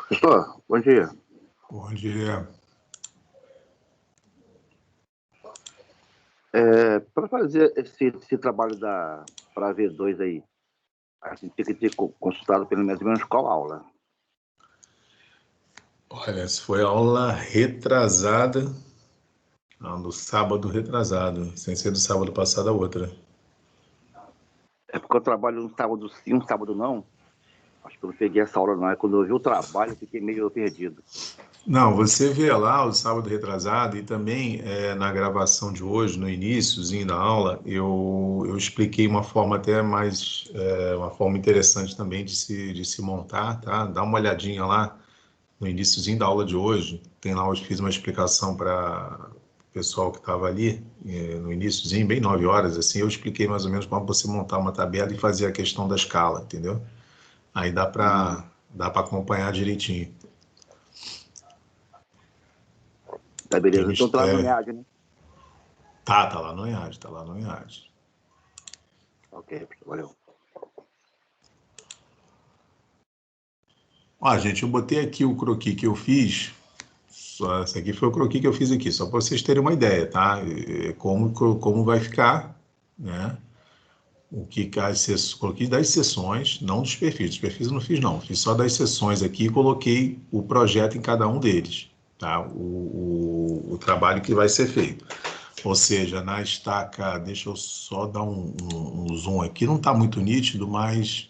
Professor, bom dia. Bom dia. Para fazer esse trabalho para V2 aí, a gente tem que ter consultado pelo menos qual aula? Olha, essa foi a aula retrasada, do sábado retrasado, sem ser do sábado passado a outra. É porque eu trabalho um sábado sim, um sábado não. Acho que eu não peguei essa aula não. Quando eu vi o trabalho, eu fiquei meio perdido. Não, você vê lá o sábado retrasado e também na gravação de hoje, no iniciozinho da aula, eu expliquei uma forma até mais, uma forma interessante também de se montar, tá? Dá uma olhadinha lá no iniciozinho da aula de hoje, tem lá, eu fiz uma explicação para o pessoal que estava ali, no iniciozinho, bem 9 horas, assim, eu expliquei mais ou menos como você montar uma tabela e fazer a questão da escala, entendeu? Aí dá para acompanhar direitinho. Tá, beleza. Então tá lá no EAD, né? Tá lá no EAD, tá lá no EAD. Ok, valeu. Ó, gente, eu botei aqui o croquis que eu fiz. Esse aqui foi o croquis que eu fiz aqui, só para vocês terem uma ideia, tá? Como vai ficar, né? O que coloquei das sessões, não dos perfis. Dos perfis eu não fiz, não. Fiz só das sessões aqui e coloquei o projeto em cada um deles, tá? O trabalho que vai ser feito. Ou seja, na estaca, deixa eu só dar um zoom aqui, não está muito nítido, mas,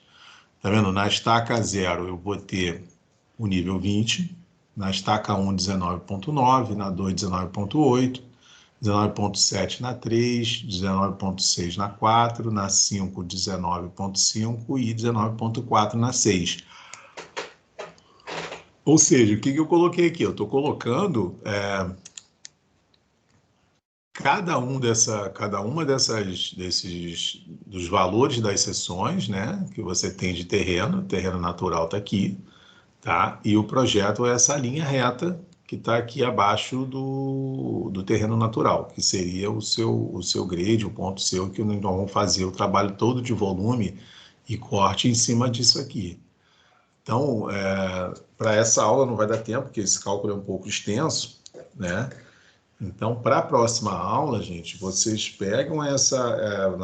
tá vendo? Na estaca 0 eu vou ter o nível 20, na estaca 1, 19.9, na 2, 19.8, 19.7 na 3, 19.6 na 4, na 5, 19.5 e 19.4 na 6. Ou seja, o que eu coloquei aqui? Eu estou colocando cada uma dos valores das seções, né, que você tem de terreno natural está aqui, tá? E o projeto é essa linha reta que está aqui abaixo do terreno natural, que seria o seu grade, o ponto seu, que nós vamos fazer o trabalho todo de volume e corte em cima disso aqui. Então, para essa aula não vai dar tempo, porque esse cálculo é um pouco extenso, né? Então, para a próxima aula, gente, vocês pegam nós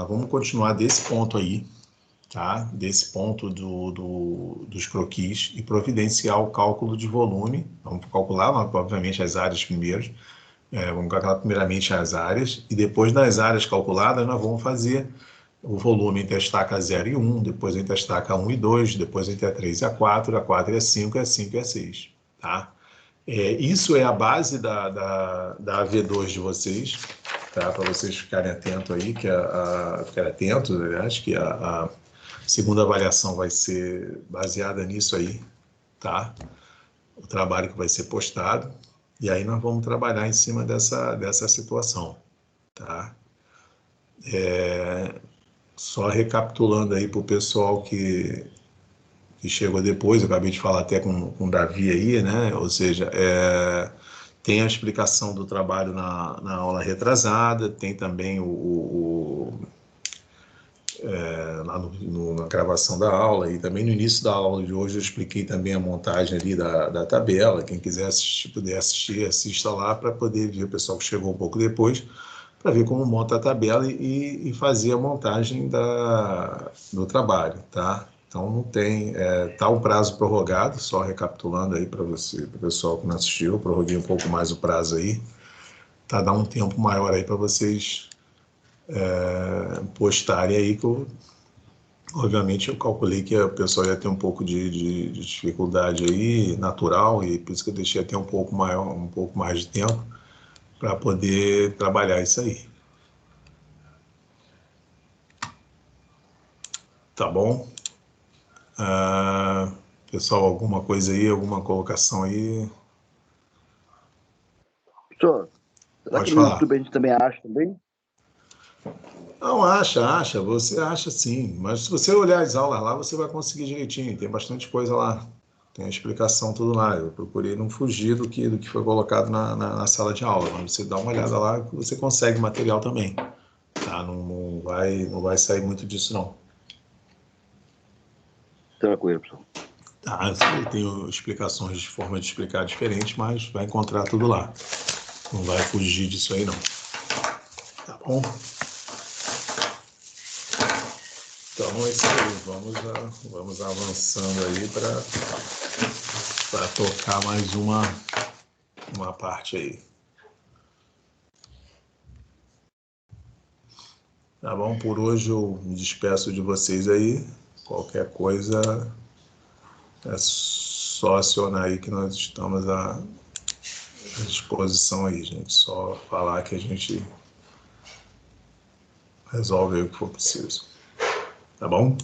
vamos continuar desse ponto aí, tá? Desse ponto dos croquis e providenciar o cálculo de volume. Vamos calcular, obviamente, as áreas primeiro. Vamos calcular primeiramente as áreas e depois das áreas calculadas nós vamos fazer o volume entre a estaca 0 e 1, depois entre a estaca 1 e 2, depois entre a 3 e a 4 e a 5 e a 5 e a 6, tá? Isso é a base da AV2 de vocês, tá? Para vocês ficarem atentos aí, ficarem atentos, aliás, que a segunda avaliação vai ser baseada nisso aí, tá? O trabalho que vai ser postado, e aí nós vamos trabalhar em cima dessa situação, tá? Só recapitulando aí para o pessoal que chegou depois, eu acabei de falar até com o Davi aí, né? Ou seja, tem a explicação do trabalho na aula retrasada, tem também lá na gravação da aula, e também no início da aula de hoje eu expliquei também a montagem ali da tabela. Quem quiser assistir, puder assistir, assista lá para poder ver o pessoal que chegou um pouco depois, para ver como monta a tabela e fazer a montagem do trabalho, tá? Então não tem, tá o prazo prorrogado, só recapitulando aí para você, para o pessoal que não assistiu, eu prorroguei um pouco mais o prazo aí, tá? Dá um tempo maior aí para vocês postarem aí, que obviamente eu calculei que o pessoal ia ter um pouco de dificuldade aí, natural, e por isso que eu deixei até um pouco mais de tempo para poder trabalhar isso aí. Tá bom? Pessoal, alguma coisa aí, alguma colocação aí? Professor, será Pode que no falar. YouTube a gente também acha também? Não, acha, você acha sim, mas se você olhar as aulas lá, você vai conseguir direitinho, tem bastante coisa lá, tem a explicação tudo lá. Eu procurei não fugir do que foi colocado na sala de aula, mas você dá uma olhada lá que você consegue material também, tá? Não vai sair muito disso não. Tranquilo, professor. Tá, eu tenho explicações de forma de explicar diferente, mas vai encontrar tudo lá, não vai fugir disso aí não, tá bom? Então é isso aí, vamos avançando aí para tocar mais uma parte aí. Tá bom? Por hoje eu me despeço de vocês aí. Qualquer coisa é só acionar aí que nós estamos à disposição aí, gente. Só falar que a gente resolve aí o que for preciso. Tá bom?